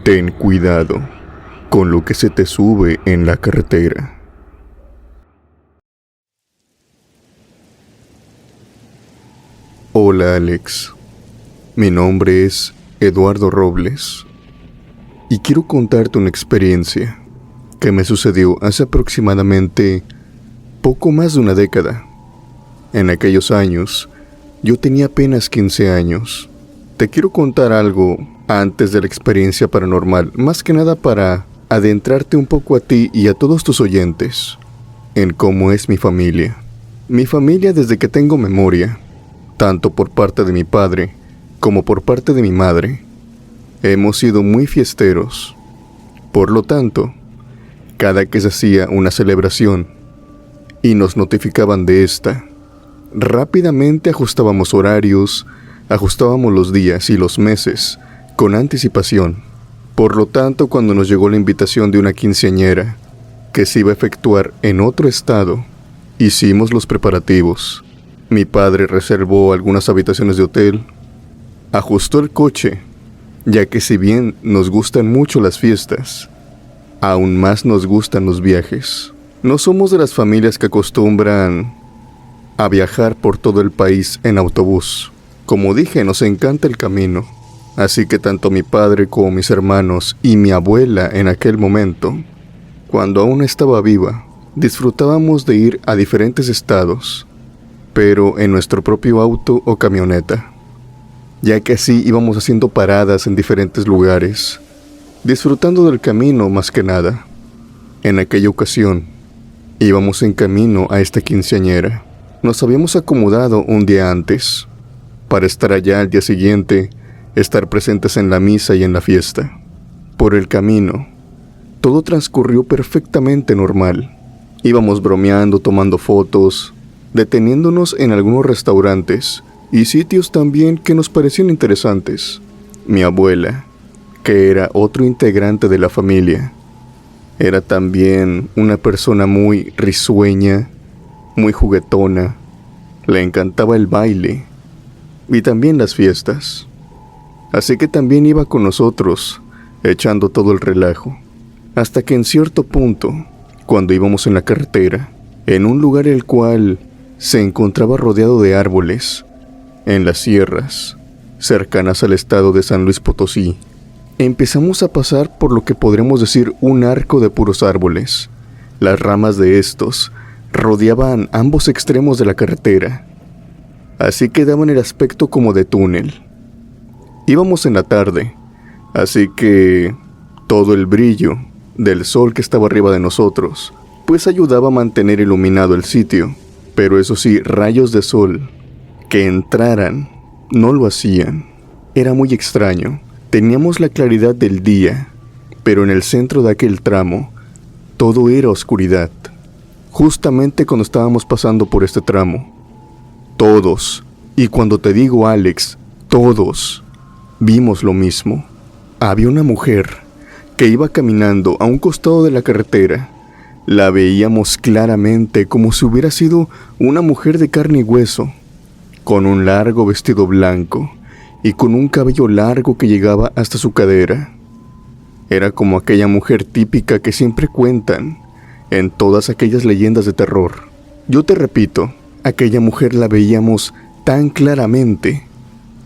Ten cuidado con lo que se te sube en la carretera. Hola Alex, mi nombre es Eduardo Robles y quiero contarte una experiencia que me sucedió hace aproximadamente poco más de una década. En aquellos años, yo tenía apenas 15 años. Te quiero contar algo antes de la experiencia paranormal, más que nada para adentrarte un poco a ti y a todos tus oyentes en cómo es mi familia. Mi familia desde que tengo memoria, tanto por parte de mi padre como por parte de mi madre, hemos sido muy fiesteros. Por lo tanto, cada que se hacía una celebración y nos notificaban de esta, rápidamente ajustábamos horarios, ajustábamos los días y los meses con anticipación. Por lo tanto, cuando nos llegó la invitación de una quinceañera que se iba a efectuar en otro estado, hicimos los preparativos. Mi padre reservó algunas habitaciones de hotel, ajustó el coche, ya que si bien nos gustan mucho las fiestas, aún más nos gustan los viajes. No somos de las familias que acostumbran a viajar por todo el país en autobús. Como dije, nos encanta el camino. Así que tanto mi padre como mis hermanos y mi abuela en aquel momento, cuando aún estaba viva, disfrutábamos de ir a diferentes estados, pero en nuestro propio auto o camioneta, ya que así íbamos haciendo paradas en diferentes lugares, disfrutando del camino más que nada. En aquella ocasión, íbamos en camino a esta quinceañera. Nos habíamos acomodado un día antes, para estar allá al día siguiente, estar presentes en la misa y en la fiesta. Por el camino, todo transcurrió perfectamente normal. Íbamos bromeando, tomando fotos, deteniéndonos en algunos restaurantes y sitios también que nos parecían interesantes. Mi abuela, que era otro integrante de la familia, era también una persona muy risueña, muy juguetona. Le encantaba el baile y también las fiestas. Así que también iba con nosotros, echando todo el relajo. Hasta que en cierto punto, cuando íbamos en la carretera, en un lugar el cual se encontraba rodeado de árboles, en las sierras, cercanas al estado de San Luis Potosí, empezamos a pasar por lo que podremos decir un arco de puros árboles. Las ramas de estos rodeaban ambos extremos de la carretera, así que daban el aspecto como de túnel. Íbamos en la tarde, así que todo el brillo del sol que estaba arriba de nosotros, pues ayudaba a mantener iluminado el sitio. Pero eso sí, rayos de sol que entraran no lo hacían. Era muy extraño. Teníamos la claridad del día, pero en el centro de aquel tramo, todo era oscuridad. Justamente cuando estábamos pasando por este tramo, todos, y cuando te digo Alex, todos, vimos lo mismo. Había una mujer que iba caminando a un costado de la carretera. La veíamos claramente como si hubiera sido una mujer de carne y hueso, con un largo vestido blanco y con un cabello largo que llegaba hasta su cadera. Era como aquella mujer típica que siempre cuentan en todas aquellas leyendas de terror. Yo te repito, aquella mujer la veíamos tan claramente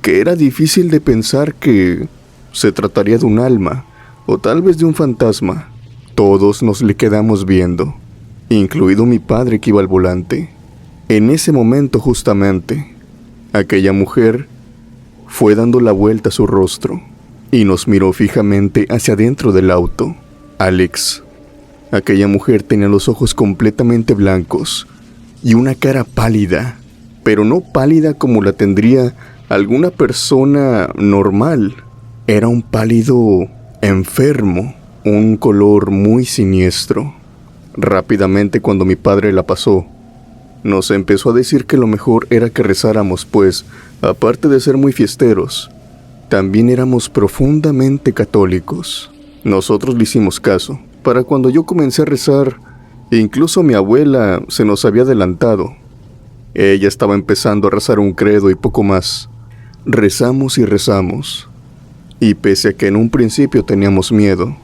que era difícil de pensar que se trataría de un alma o tal vez de un fantasma. Todos nos le quedamos viendo, incluido mi padre que iba al volante. En ese momento justamente, aquella mujer fue dando la vuelta a su rostro y nos miró fijamente hacia adentro del auto. Alex, aquella mujer tenía los ojos completamente blancos y una cara pálida, pero no pálida como la tendría alguna persona normal. Era un pálido enfermo, un color muy siniestro. Rápidamente, cuando mi padre la pasó, nos empezó a decir que lo mejor era que rezáramos, pues, aparte de ser muy fiesteros, también éramos profundamente católicos. Nosotros le hicimos caso. Para cuando yo comencé a rezar, incluso mi abuela se nos había adelantado. Ella estaba empezando a rezar un credo y poco más. Rezamos y rezamos. Y pese a que en un principio teníamos miedo,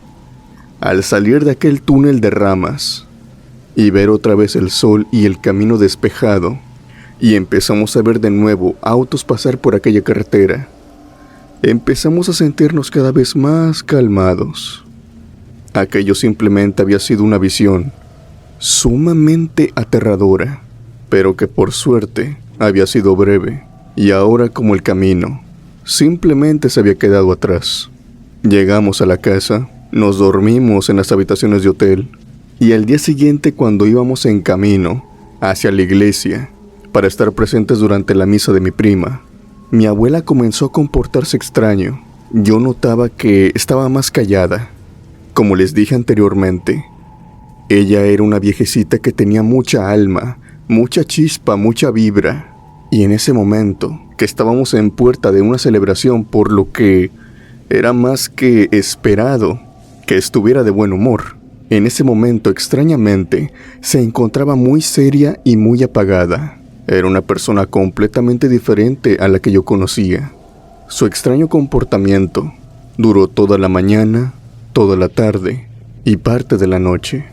al salir de aquel túnel de ramas y ver otra vez el sol y el camino despejado, y empezamos a ver de nuevo autos pasar por aquella carretera, empezamos a sentirnos cada vez más calmados. Aquello simplemente había sido una visión sumamente aterradora, pero que por suerte había sido breve, y ahora como el camino simplemente se había quedado atrás. Llegamos a la casa, nos dormimos en las habitaciones de hotel, y al día siguiente, cuando íbamos en camino hacia la iglesia para estar presentes durante la misa de mi prima, mi abuela comenzó a comportarse extraño. Yo notaba que estaba más callada. Como les dije anteriormente, ella era una viejecita que tenía mucha alma, mucha chispa, mucha vibra. Y en ese momento, que estábamos en puerta de una celebración, por lo que era más que esperado que estuviera de buen humor, en ese momento, extrañamente, se encontraba muy seria y muy apagada. Era una persona completamente diferente a la que yo conocía. Su extraño comportamiento duró toda la mañana, toda la tarde y parte de la noche.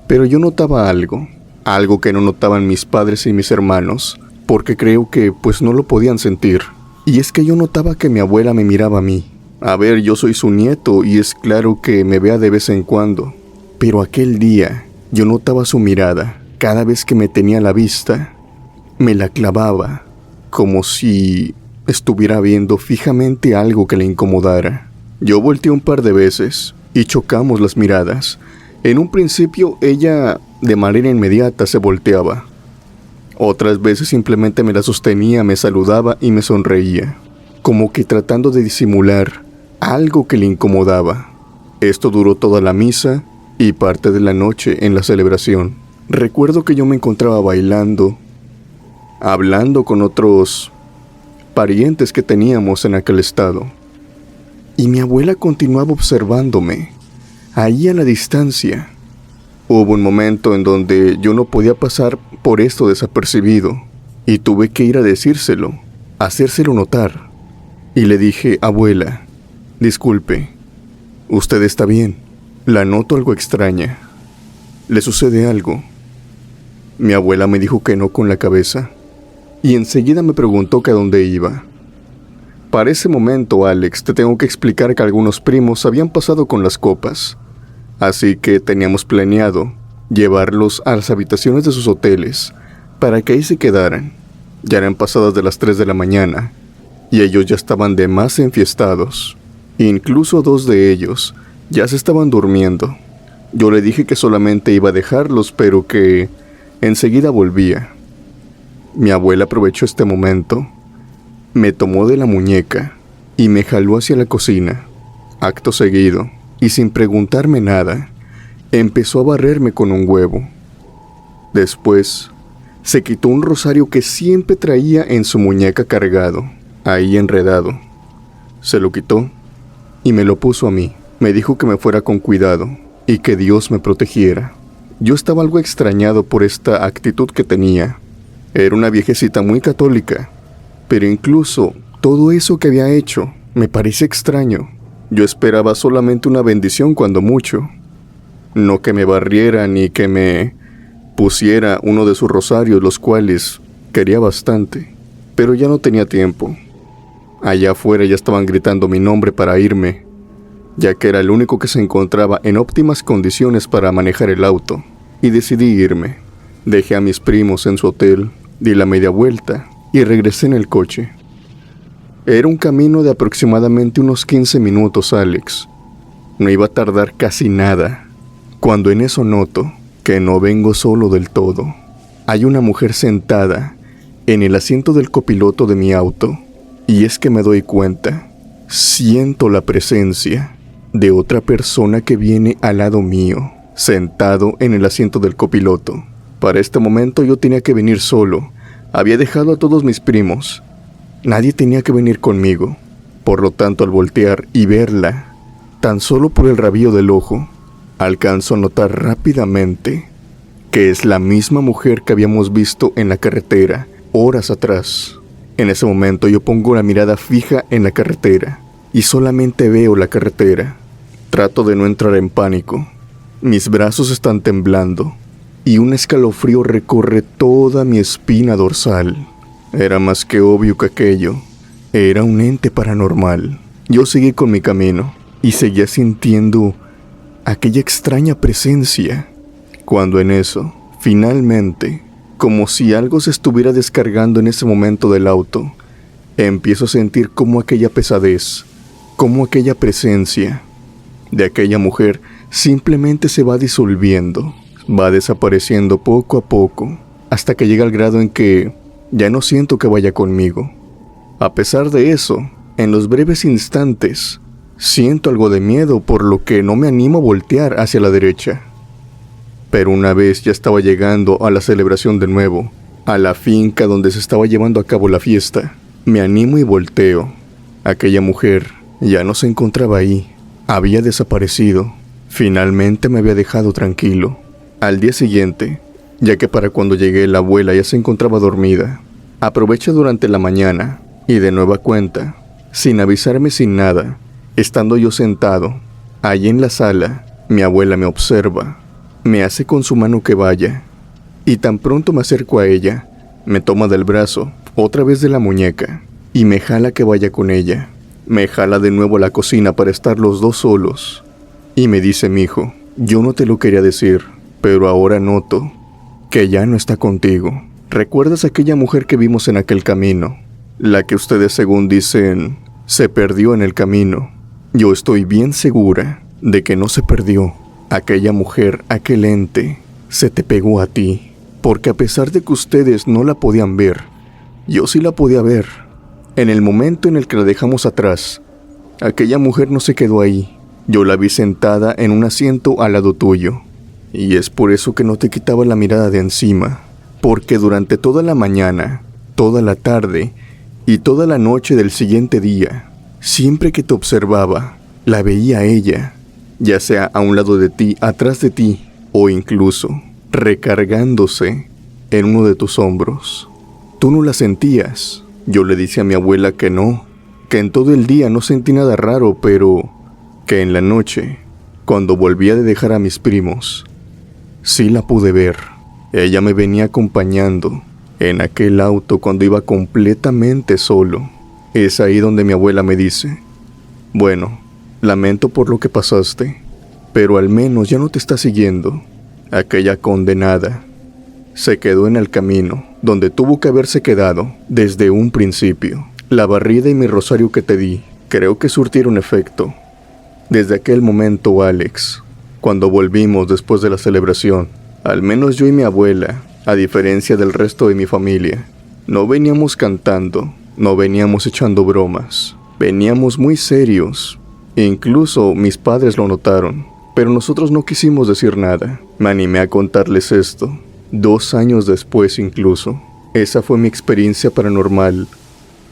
Pero yo notaba algo que no notaban mis padres y mis hermanos, porque creo que pues no lo podían sentir. Y es que yo notaba que mi abuela me miraba a mí. A ver, yo soy su nieto y es claro que me vea de vez en cuando. Pero aquel día yo notaba su mirada. Cada vez que me tenía a la vista, me la clavaba, como si estuviera viendo fijamente algo que le incomodara. Yo volteé un par de veces y chocamos las miradas. En un principio ella de manera inmediata se volteaba. Otras veces simplemente me la sostenía, me saludaba y me sonreía, como que tratando de disimular algo que le incomodaba. Esto duró toda la misa y parte de la noche en la celebración. Recuerdo que yo me encontraba bailando, hablando con otros parientes que teníamos en aquel estado. Y mi abuela continuaba observándome, ahí a la distancia. Hubo un momento en donde yo no podía pasar por esto desapercibido, y tuve que ir a decírselo, hacérselo notar. Y le dije: abuela, disculpe, usted está bien, la noto algo extraña. ¿Le sucede algo? Mi abuela me dijo que no con la cabeza, y enseguida me preguntó que a dónde iba. Para ese momento, Alex, te tengo que explicar que algunos primos habían pasado con las copas, así que teníamos planeado llevarlos a las habitaciones de sus hoteles para que ahí se quedaran. Ya eran pasadas de las 3 de la mañana y ellos ya estaban de más enfiestados. Incluso 2 de ellos ya se estaban durmiendo. Yo le dije que solamente iba a dejarlos, pero que enseguida volvía. Mi abuela aprovechó este momento, me tomó de la muñeca y me jaló hacia la cocina. Acto seguido, y sin preguntarme nada, empezó a barrerme con un huevo. Después, se quitó un rosario que siempre traía en su muñeca cargado, ahí enredado. Se lo quitó y me lo puso a mí. Me dijo que me fuera con cuidado y que Dios me protegiera. Yo estaba algo extrañado por esta actitud que tenía. Era una viejecita muy católica, pero incluso todo eso que había hecho me parece extraño. Yo esperaba solamente una bendición cuando mucho, no que me barriera ni que me pusiera uno de sus rosarios, los cuales quería bastante, pero ya no tenía tiempo. Allá afuera ya estaban gritando mi nombre para irme, ya que era el único que se encontraba en óptimas condiciones para manejar el auto, y decidí irme. Dejé a mis primos en su hotel, di la media vuelta y regresé en el coche. Era un camino de aproximadamente unos 15 minutos, Alex. No iba a tardar casi nada, cuando en eso noto que no vengo solo del todo. Hay una mujer sentada en el asiento del copiloto de mi auto, y es que me doy cuenta, siento la presencia de otra persona que viene al lado mío, sentado en el asiento del copiloto. Para este momento yo tenía que venir solo. Había dejado a todos mis primos. Nadie tenía que venir conmigo. Por lo tanto, al voltear y verla, tan solo por el rabillo del ojo, alcanzo a notar rápidamente que es la misma mujer que habíamos visto en la carretera horas atrás. En ese momento yo pongo la mirada fija en la carretera y solamente veo la carretera. Trato de no entrar en pánico. Mis brazos están temblando y un escalofrío recorre toda mi espina dorsal. Era más que obvio que aquello era un ente paranormal. Yo seguí con mi camino y seguía sintiendo aquella extraña presencia, cuando en eso, finalmente, como si algo se estuviera descargando en ese momento del auto, empiezo a sentir como aquella pesadez, como aquella presencia de aquella mujer simplemente se va disolviendo, va desapareciendo poco a poco, hasta que llega al grado en que ya no siento que vaya conmigo. A pesar de eso, en los breves instantes, siento algo de miedo, por lo que no me animo a voltear hacia la derecha. Pero una vez ya estaba llegando a la celebración de nuevo, a la finca donde se estaba llevando a cabo la fiesta, me animo y volteo. Aquella mujer ya no se encontraba ahí, había desaparecido. Finalmente me había dejado tranquilo. Al día siguiente, ya que para cuando llegué la abuela ya se encontraba dormida, aproveché durante la mañana y de nueva cuenta, sin avisarme sin nada, estando yo sentado, allí en la sala, mi abuela me observa, me hace con su mano que vaya, y tan pronto me acerco a ella, me toma del brazo, otra vez de la muñeca, y me jala que vaya con ella. Me jala de nuevo a la cocina para estar los dos solos, y me dice: mijo, yo no te lo quería decir, pero ahora noto que ya no está contigo. ¿Recuerdas aquella mujer que vimos en aquel camino? La que ustedes, según dicen, se perdió en el camino. Yo estoy bien segura de que no se perdió. Aquella mujer, aquel ente, se te pegó a ti, porque a pesar de que ustedes no la podían ver, yo sí la podía ver. En el momento en el que la dejamos atrás, aquella mujer no se quedó ahí. Yo la vi sentada en un asiento al lado tuyo. Y es por eso que no te quitaba la mirada de encima, porque durante toda la mañana, toda la tarde y toda la noche del siguiente día, siempre que te observaba, la veía a ella, ya sea a un lado de ti, atrás de ti, o incluso recargándose en uno de tus hombros. Tú no la sentías. Yo le dije a mi abuela que no, que en todo el día no sentí nada raro, pero que en la noche, cuando volvía de dejar a mis primos, sí la pude ver. Ella me venía acompañando en aquel auto cuando iba completamente solo. Es ahí donde mi abuela me dice: bueno, lamento por lo que pasaste, pero al menos ya no te está siguiendo. Aquella condenada se quedó en el camino, donde tuvo que haberse quedado desde un principio. La barrida y mi rosario que te di, creo que surtieron efecto. Desde aquel momento, Alex, cuando volvimos después de la celebración, al menos yo y mi abuela, a diferencia del resto de mi familia, no veníamos cantando, no veníamos echando bromas, veníamos muy serios. Incluso mis padres lo notaron, pero nosotros no quisimos decir nada. Me animé a contarles esto 2 años después incluso. Esa fue mi experiencia paranormal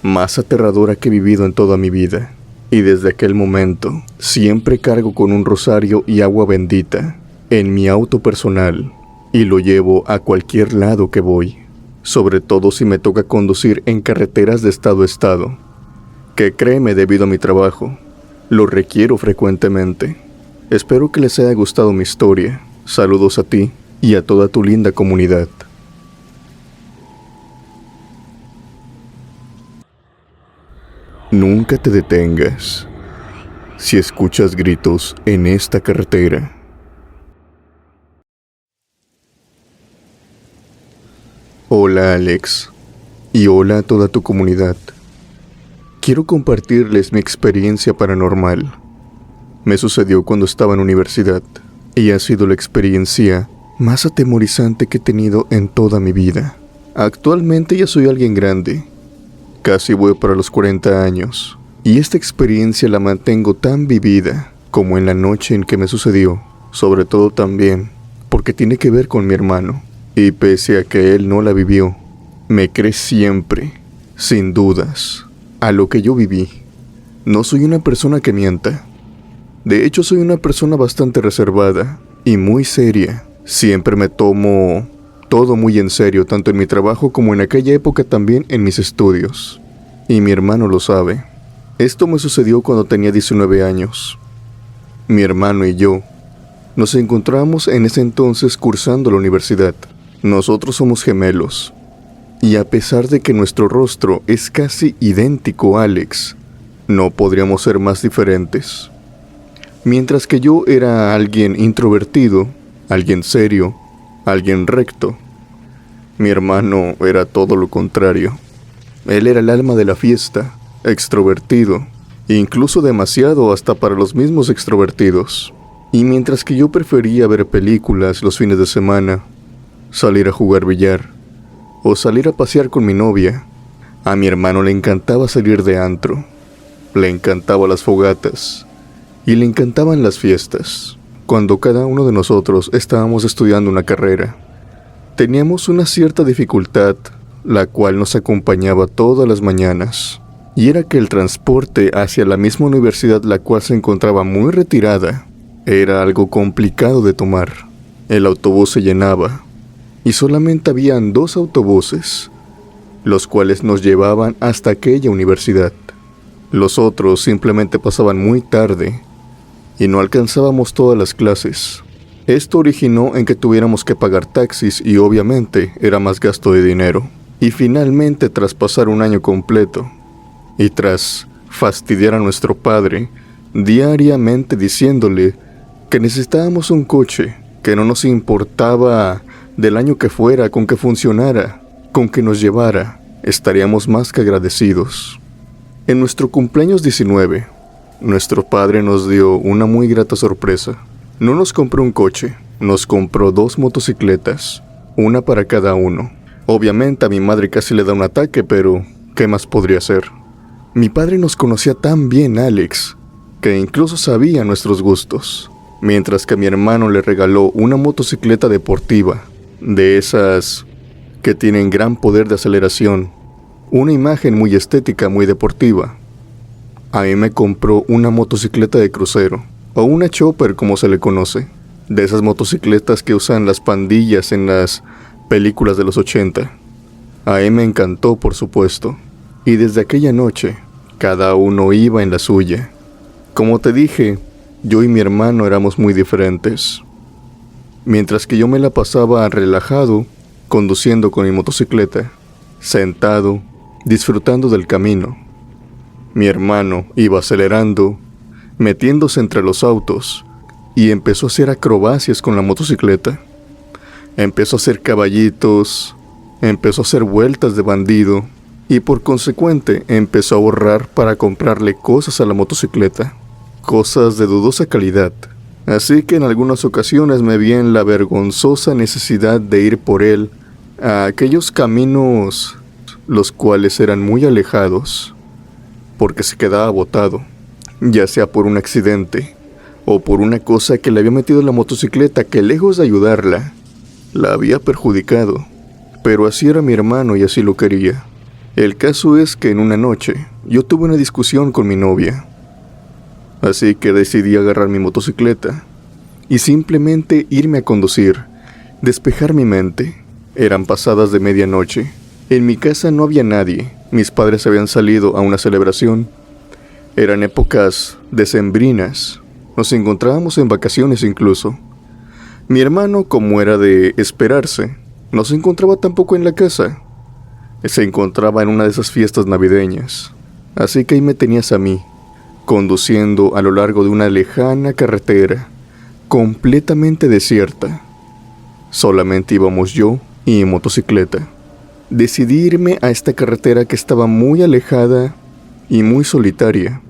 más aterradora que he vivido en toda mi vida. Y desde aquel momento, siempre cargo con un rosario y agua bendita en mi auto personal y lo llevo a cualquier lado que voy, sobre todo si me toca conducir en carreteras de estado a estado, que créeme, debido a mi trabajo, lo requiero frecuentemente. Espero que les haya gustado mi historia. Saludos a ti y a toda tu linda comunidad. Nunca te detengas si escuchas gritos en esta carretera. Hola Alex, y hola a toda tu comunidad. Quiero compartirles mi experiencia paranormal. Me sucedió cuando estaba en universidad, y ha sido la experiencia más atemorizante que he tenido en toda mi vida. Actualmente ya soy alguien grande, casi voy para los 40 años, y esta experiencia la mantengo tan vivida como en la noche en que me sucedió, sobre todo también porque tiene que ver con mi hermano. Y pese a que él no la vivió, me cree siempre, sin dudas, a lo que yo viví. No soy una persona que mienta. De hecho, soy una persona bastante reservada y muy seria. Siempre me tomo todo muy en serio, tanto en mi trabajo como en aquella época también en mis estudios. Y mi hermano lo sabe. Esto me sucedió cuando tenía 19 años. Mi hermano y yo nos encontramos en ese entonces cursando la universidad. Nosotros somos gemelos, y a pesar de que nuestro rostro es casi idéntico a Alex, no podríamos ser más diferentes. Mientras que yo era alguien introvertido, alguien serio, alguien recto, mi hermano era todo lo contrario. Él era el alma de la fiesta, extrovertido, incluso demasiado hasta para los mismos extrovertidos. Y mientras que yo prefería ver películas los fines de semana, salir a jugar billar o salir a pasear con mi novia, a mi hermano le encantaba salir de antro, le encantaban las fogatas y le encantaban las fiestas. Cuando cada uno de nosotros estábamos estudiando una carrera, teníamos una cierta dificultad, la cual nos acompañaba todas las mañanas, y era que el transporte hacia la misma universidad, la cual se encontraba muy retirada, era algo complicado de tomar. El autobús se llenaba, y solamente habían 2 autobuses, los cuales nos llevaban hasta aquella universidad. Los otros simplemente pasaban muy tarde, y no alcanzábamos todas las clases. Esto originó en que tuviéramos que pagar taxis y obviamente era más gasto de dinero. Y finalmente, tras pasar un año completo, y tras fastidiar a nuestro padre diariamente diciéndole que necesitábamos un coche, que no nos importaba del año que fuera, con que funcionara, con que nos llevara, estaríamos más que agradecidos. En nuestro cumpleaños 19, nuestro padre nos dio una muy grata sorpresa. No nos compró un coche, nos compró 2 motocicletas, una para cada uno. Obviamente a mi madre casi le da un ataque, pero ¿qué más podría hacer? Mi padre nos conocía tan bien, Alex, que incluso sabía nuestros gustos. Mientras que a mi hermano le regaló una motocicleta deportiva, de esas que tienen gran poder de aceleración, una imagen muy estética, muy deportiva. A mí me compró una motocicleta de crucero, o una chopper como se le conoce, de esas motocicletas que usan las pandillas en las películas de los 80. A mí me encantó, por supuesto, y desde aquella noche, cada uno iba en la suya. Como te dije, yo y mi hermano éramos muy diferentes. Mientras que yo me la pasaba relajado, conduciendo con mi motocicleta, sentado, disfrutando del camino. Mi hermano iba acelerando, metiéndose entre los autos, y empezó a hacer acrobacias con la motocicleta. Empezó a hacer caballitos, empezó a hacer vueltas de bandido, y por consecuente empezó a ahorrar para comprarle cosas a la motocicleta, cosas de dudosa calidad. Así que en algunas ocasiones me vi en la vergonzosa necesidad de ir por él a aquellos caminos los cuales eran muy alejados, porque se quedaba botado, ya sea por un accidente o por una cosa que le había metido en la motocicleta que, lejos de ayudarla, la había perjudicado. Pero así era mi hermano y así lo quería. El caso es que en una noche yo tuve una discusión con mi novia. Así que decidí agarrar mi motocicleta y simplemente irme a conducir, despejar mi mente. Eran pasadas de medianoche. En mi casa no había nadie. Mis padres habían salido a una celebración. Eran épocas decembrinas. Nos encontrábamos en vacaciones incluso. Mi hermano, como era de esperarse, no se encontraba tampoco en la casa. Se encontraba en una de esas fiestas navideñas. Así que ahí me tenías a mí, conduciendo a lo largo de una lejana carretera, completamente desierta. Solamente íbamos yo y mi motocicleta. Decidí irme a esta carretera que estaba muy alejada y muy solitaria.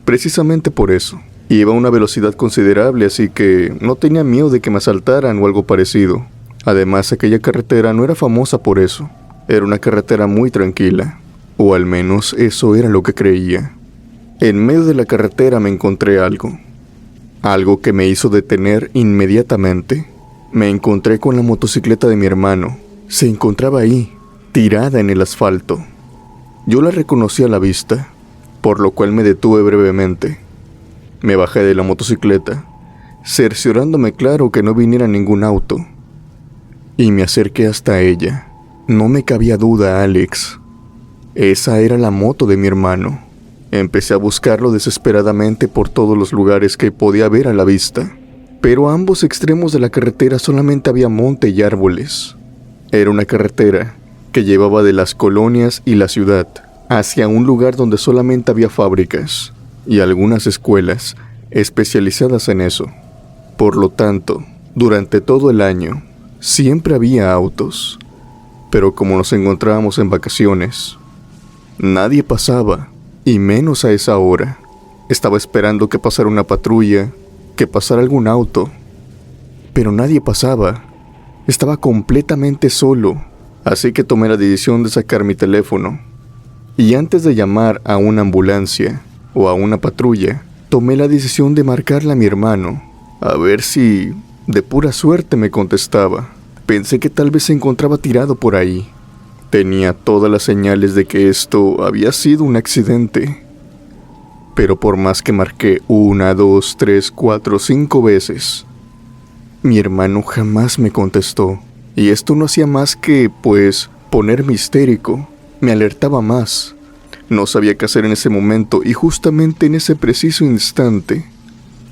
Precisamente por eso. Iba a una velocidad considerable, así que no tenía miedo de que me asaltaran o algo parecido. Además, aquella carretera no era famosa por eso. Era una carretera muy tranquila. O al menos eso era lo que creía. En medio de la carretera me encontré algo. Algo que me hizo detener inmediatamente. Me encontré con la motocicleta de mi hermano. Se encontraba ahí, tirada en el asfalto. Yo la reconocí a la vista, por lo cual me detuve brevemente. Me bajé de la motocicleta, cerciorándome claro que no viniera ningún auto, y me acerqué hasta ella. No me cabía duda, Alex. Esa era la moto de mi hermano. Empecé a buscarlo desesperadamente por todos los lugares que podía ver a la vista, pero a ambos extremos de la carretera solamente había monte y árboles. Era una carretera que llevaba de las colonias y la ciudad hacia un lugar donde solamente había fábricas y algunas escuelas especializadas en eso. Por lo tanto, durante todo el año, siempre había autos, pero como nos encontrábamos en vacaciones, nadie pasaba, y menos a esa hora. Estaba esperando que pasara una patrulla, que pasara algún auto, pero nadie pasaba. Estaba completamente solo, así que tomé la decisión de sacar mi teléfono. Y antes de llamar a una ambulancia o a una patrulla, tomé la decisión de marcarle a mi hermano, a ver si de pura suerte me contestaba. Pensé que tal vez se encontraba tirado por ahí. Tenía todas las señales de que esto había sido un accidente. Pero por más que marqué 1, 2, 3, 4, 5 veces, mi hermano jamás me contestó. Y esto no hacía más que, ponerme histérico. Me alertaba más. No sabía qué hacer en ese momento y justamente en ese preciso instante,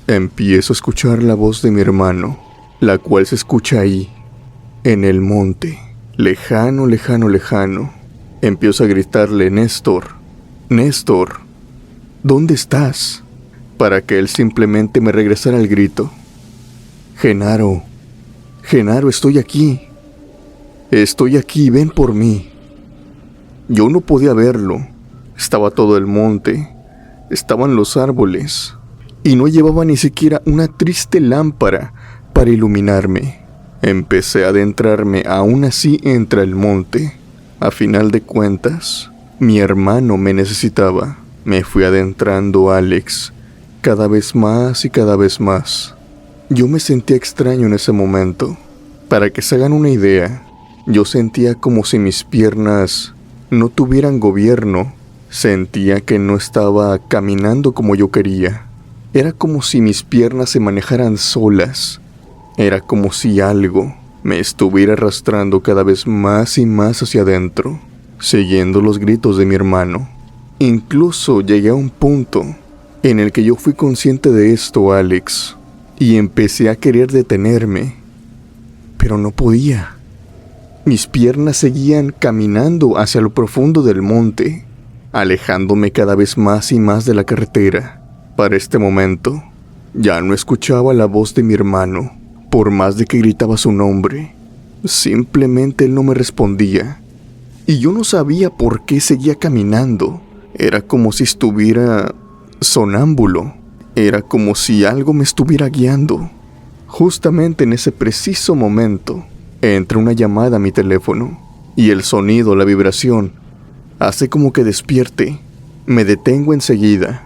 empiezo a escuchar la voz de mi hermano, la cual se escucha ahí, en el monte. Lejano, lejano, lejano. Empiezo a gritarle: Néstor, Néstor, ¿dónde estás? Para que él simplemente me regresara el grito: Genaro, Genaro, estoy aquí, ven por mí. Yo no podía verlo. Estaba todo el monte, estaban los árboles, y no llevaba ni siquiera una triste lámpara para iluminarme. Empecé a adentrarme aún así entre el monte. A final de cuentas, mi hermano me necesitaba. Me fui adentrando, Alex, cada vez más y cada vez más. Yo me sentía extraño en ese momento. Para que se hagan una idea, yo sentía como si mis piernas no tuvieran gobierno. Sentía que no estaba caminando como yo quería. Era como si mis piernas se manejaran solas. Era como si algo me estuviera arrastrando cada vez más y más hacia adentro, siguiendo los gritos de mi hermano. Incluso llegué a un punto en el que yo fui consciente de esto, Alex, y empecé a querer detenerme, pero no podía. Mis piernas seguían caminando hacia lo profundo del monte, alejándome cada vez más y más de la carretera. Para este momento, ya no escuchaba la voz de mi hermano. Por más de que gritaba su nombre, simplemente él no me respondía. Y yo no sabía por qué seguía caminando. Era como si estuviera sonámbulo. Era como si algo me estuviera guiando. Justamente en ese preciso momento, entra una llamada a mi teléfono. Y el sonido, la vibración, hace como que despierte. Me detengo enseguida.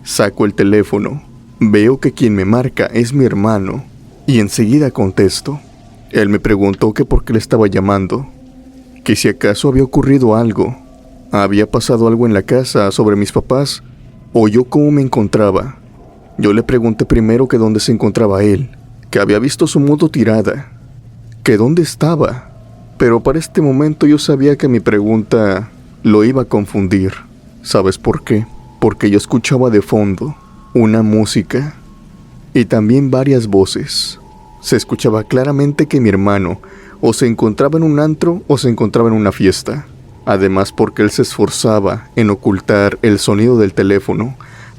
Saco el teléfono. Veo que quien me marca es mi hermano. Y enseguida contesto. Él me preguntó que por qué le estaba llamando, que si acaso había ocurrido algo, había pasado algo en la casa sobre mis papás, o yo cómo me encontraba. Yo le pregunté primero que dónde se encontraba él, que había visto su moto tirada, que dónde estaba, pero para este momento yo sabía que mi pregunta lo iba a confundir. ¿Sabes por qué? Porque yo escuchaba de fondo una música y también varias voces. Se escuchaba claramente que mi hermano o se encontraba en un antro o se encontraba en una fiesta. Además, porque él se esforzaba en ocultar el sonido del teléfono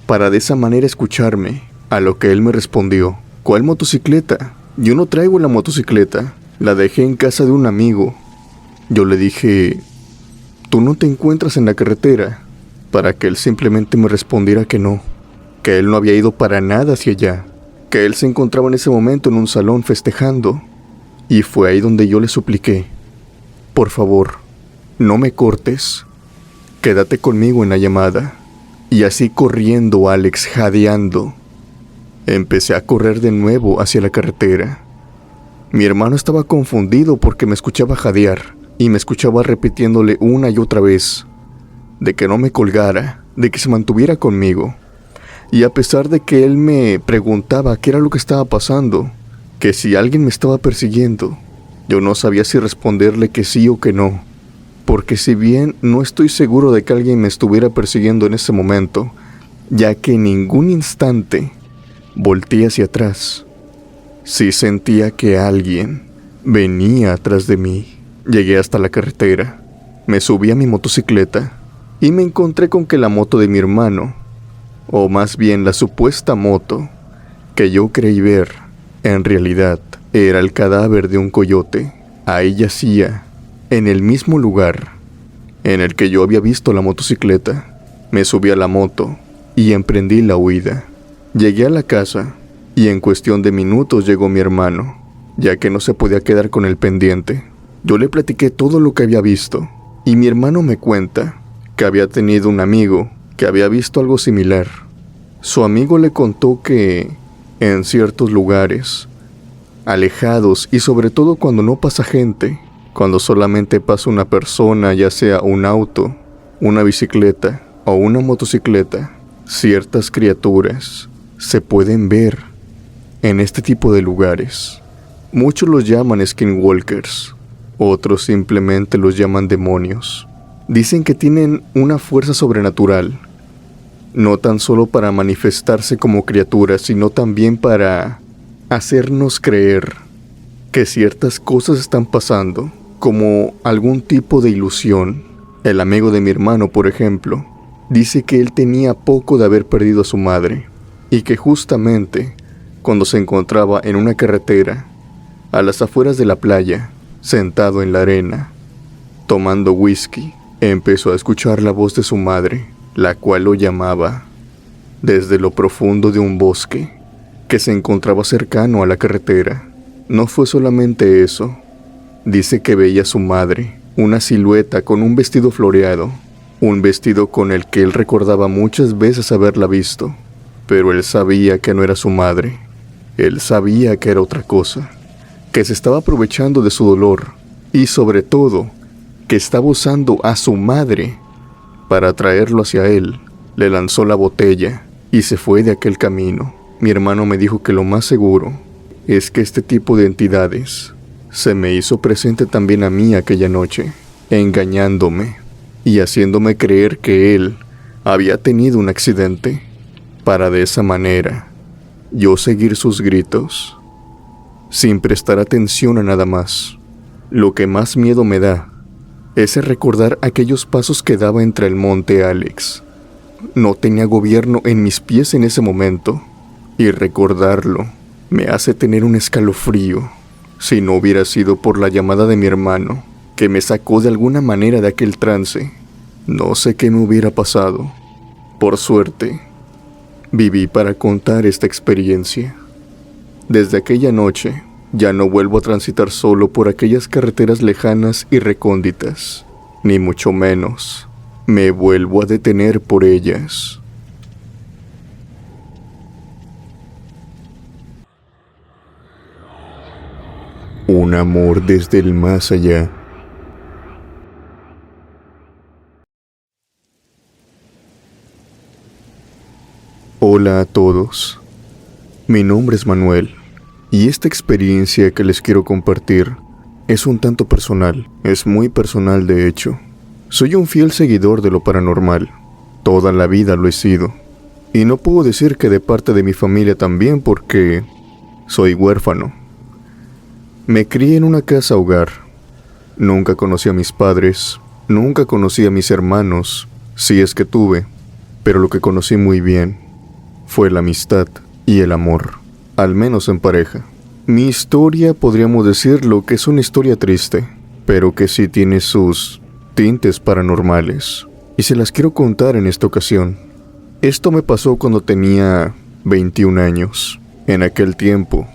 para de esa manera escucharme. A lo que él me respondió: ¿cuál motocicleta? Yo no traigo la motocicleta, la dejé en casa de un amigo. Yo le dije: ¿tú no te encuentras en la carretera? Para que él simplemente me respondiera que no, que él no había ido para nada hacia allá, que él se encontraba en ese momento en un salón festejando. Y fue ahí donde yo le supliqué: por favor, no me cortes, quédate conmigo en la llamada. Y así corriendo, Alex, jadeando, empecé a correr de nuevo hacia la carretera. Mi hermano estaba confundido porque me escuchaba jadear y me escuchaba repitiéndole una y otra vez de que no me colgara, de que se mantuviera conmigo. Y a pesar de que él me preguntaba qué era lo que estaba pasando, que si alguien me estaba persiguiendo, yo no sabía si responderle que sí o que no. porque si bien no estoy seguro de que alguien me estuviera persiguiendo en ese momento, ya que en ningún instante volteé hacia atrás, sí sentía que alguien venía atrás de mí. Llegué hasta la carretera, me subí a mi motocicleta y me encontré con que la moto de mi hermano, o más bien la supuesta moto que yo creí ver, en realidad era el cadáver de un coyote. Ahí yacía, en el mismo lugar en el que yo había visto la motocicleta. Me subí a la moto y emprendí la huida. Llegué a la casa y en cuestión de minutos llegó mi hermano, ya que no se podía quedar con el pendiente. Yo le platiqué todo lo que había visto y mi hermano me cuenta que había tenido un amigo que había visto algo similar. Su amigo le contó que en ciertos lugares alejados y sobre todo cuando no pasa gente, cuando solamente pasa una persona, ya sea un auto, una bicicleta o una motocicleta, ciertas criaturas se pueden ver en este tipo de lugares. Muchos los llaman skinwalkers, otros simplemente los llaman demonios. Dicen que tienen una fuerza sobrenatural, no tan solo para manifestarse como criaturas, sino también para hacernos creer que ciertas cosas están pasando, como algún tipo de ilusión. El amigo de mi hermano, por ejemplo, dice que él tenía poco de haber perdido a su madre, y que justamente cuando se encontraba en una carretera, a las afueras de la playa, sentado en la arena, tomando whisky, empezó a escuchar la voz de su madre, la cual lo llamaba desde lo profundo de un bosque que se encontraba cercano a la carretera. No fue solamente eso. Dice que veía a su madre, una silueta con un vestido floreado, un vestido con el que él recordaba muchas veces haberla visto, pero él sabía que no era su madre. Él sabía que era otra cosa, que se estaba aprovechando de su dolor y sobre todo que estaba usando a su madre para atraerlo hacia él. Le lanzó la botella y se fue de aquel camino. Mi hermano me dijo que lo más seguro es que este tipo de entidades se me hizo presente también a mí aquella noche, engañándome y haciéndome creer que él había tenido un accidente, para de esa manera yo seguir sus gritos, sin prestar atención a nada más. Lo que más miedo me da es el recordar aquellos pasos que daba entre el monte Alex. No tenía gobierno en mis pies en ese momento, y recordarlo me hace tener un escalofrío. Si no hubiera sido por la llamada de mi hermano, que me sacó de alguna manera de aquel trance, no sé qué me hubiera pasado. Por suerte, viví para contar esta experiencia. Desde aquella noche, ya no vuelvo a transitar solo por aquellas carreteras lejanas y recónditas, ni mucho menos me vuelvo a detener por ellas. Un amor desde el más allá. Hola a todos. Mi nombre es Manuel, y esta experiencia que les quiero compartir es un tanto personal. Es muy personal, de hecho. Soy un fiel seguidor de lo paranormal. Toda la vida lo he sido. Y no puedo decir que de parte de mi familia también, porque soy huérfano. Me crié en una casa hogar. Nunca conocí a mis padres, nunca conocí a mis hermanos, si es que tuve, pero lo que conocí muy bien fue la amistad y el amor, al menos en pareja. Mi historia podríamos decirlo que es una historia triste, pero que sí tiene sus tintes paranormales, y se las quiero contar en esta ocasión. Esto me pasó cuando tenía 21 años. En aquel tiempo,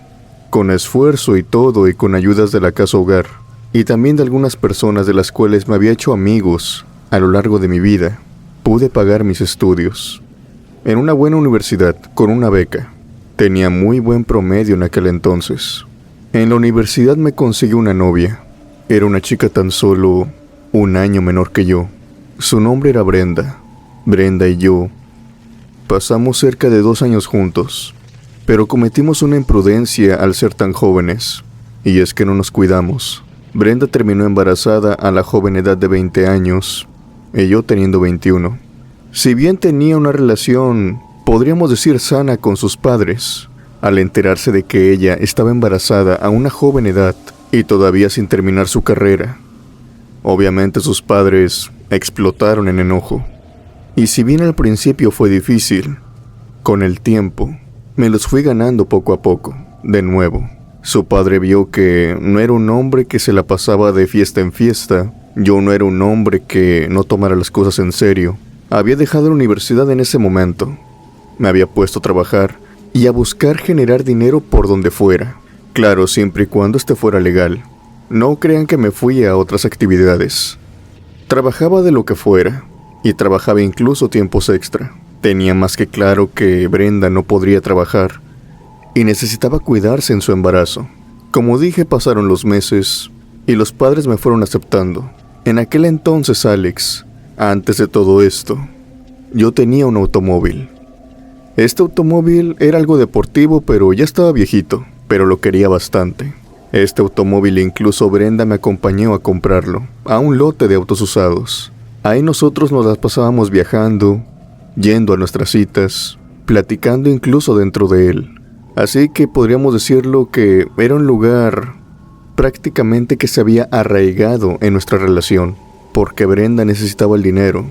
con esfuerzo y todo y con ayudas de la casa hogar, y también de algunas personas de las cuales me había hecho amigos a lo largo de mi vida, pude pagar mis estudios. En una buena universidad, con una beca. Tenía muy buen promedio en aquel entonces. En la universidad me conseguí una novia. Era una chica tan solo un año menor que yo. Su nombre era Brenda. Brenda y yo pasamos cerca de 2 años juntos, pero cometimos una imprudencia al ser tan jóvenes, y es que no nos cuidamos. Brenda terminó embarazada a la joven edad de 20 años, y yo teniendo 21. Si bien tenía una relación, podríamos decir sana con sus padres, al enterarse de que ella estaba embarazada a una joven edad y todavía sin terminar su carrera, obviamente sus padres explotaron en enojo. Y si bien al principio fue difícil, con el tiempo me los fui ganando poco a poco, de nuevo. Su padre vio que no era un hombre que se la pasaba de fiesta en fiesta, yo no era un hombre que no tomara las cosas en serio. Había dejado la universidad en ese momento, me había puesto a trabajar y a buscar generar dinero por donde fuera. Claro, siempre y cuando este fuera legal. No crean que me fui a otras actividades. Trabajaba de lo que fuera, y trabajaba incluso tiempos extra. Tenía más que claro que Brenda no podría trabajar, y necesitaba cuidarse en su embarazo. Como dije, pasaron los meses, y los padres me fueron aceptando. En aquel entonces, Alex, antes de todo esto, yo tenía un automóvil. Este automóvil era algo deportivo, pero ya estaba viejito, pero lo quería bastante. Este automóvil incluso Brenda me acompañó a comprarlo, a un lote de autos usados. Ahí nosotros nos las pasábamos viajando, yendo a nuestras citas, platicando incluso dentro de él. Así que podríamos decirlo que era un lugar prácticamente que se había arraigado en nuestra relación, porque Brenda necesitaba el dinero.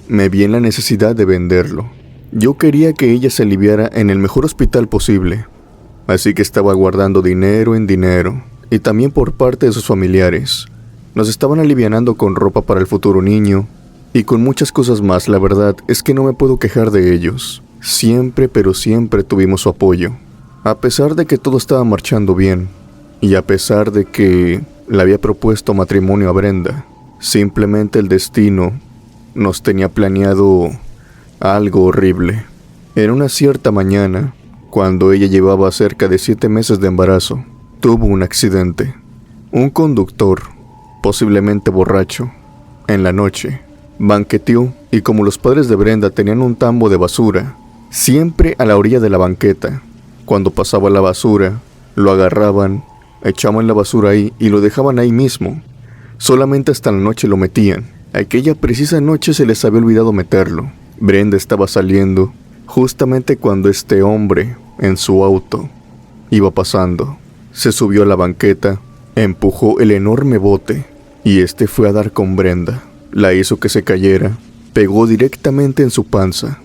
Me vi en la necesidad de venderlo. Yo quería que ella se aliviara en el mejor hospital posible, así que estaba guardando dinero en dinero, y también por parte de sus familiares. Nos estaban alivianando con ropa para el futuro niño, y con muchas cosas más. La verdad es que no me puedo quejar de ellos. Siempre, pero siempre tuvimos su apoyo. A pesar de que todo estaba marchando bien, y a pesar de que le había propuesto matrimonio a Brenda, simplemente el destino nos tenía planeado algo horrible. En una cierta mañana, cuando ella llevaba cerca de 7 meses de embarazo, tuvo un accidente. Un conductor, posiblemente borracho, en la noche, banqueteó, y como los padres de Brenda tenían un tambo de basura, siempre a la orilla de la banqueta, cuando pasaba la basura, lo agarraban, echaban la basura ahí y lo dejaban ahí mismo. Solamente hasta la noche lo metían. Aquella precisa noche se les había olvidado meterlo. Brenda estaba saliendo, justamente cuando este hombre, en su auto, iba pasando. Se subió a la banqueta, empujó el enorme bote, y este fue a dar con Brenda. La hizo que se cayera, pegó directamente en su panza,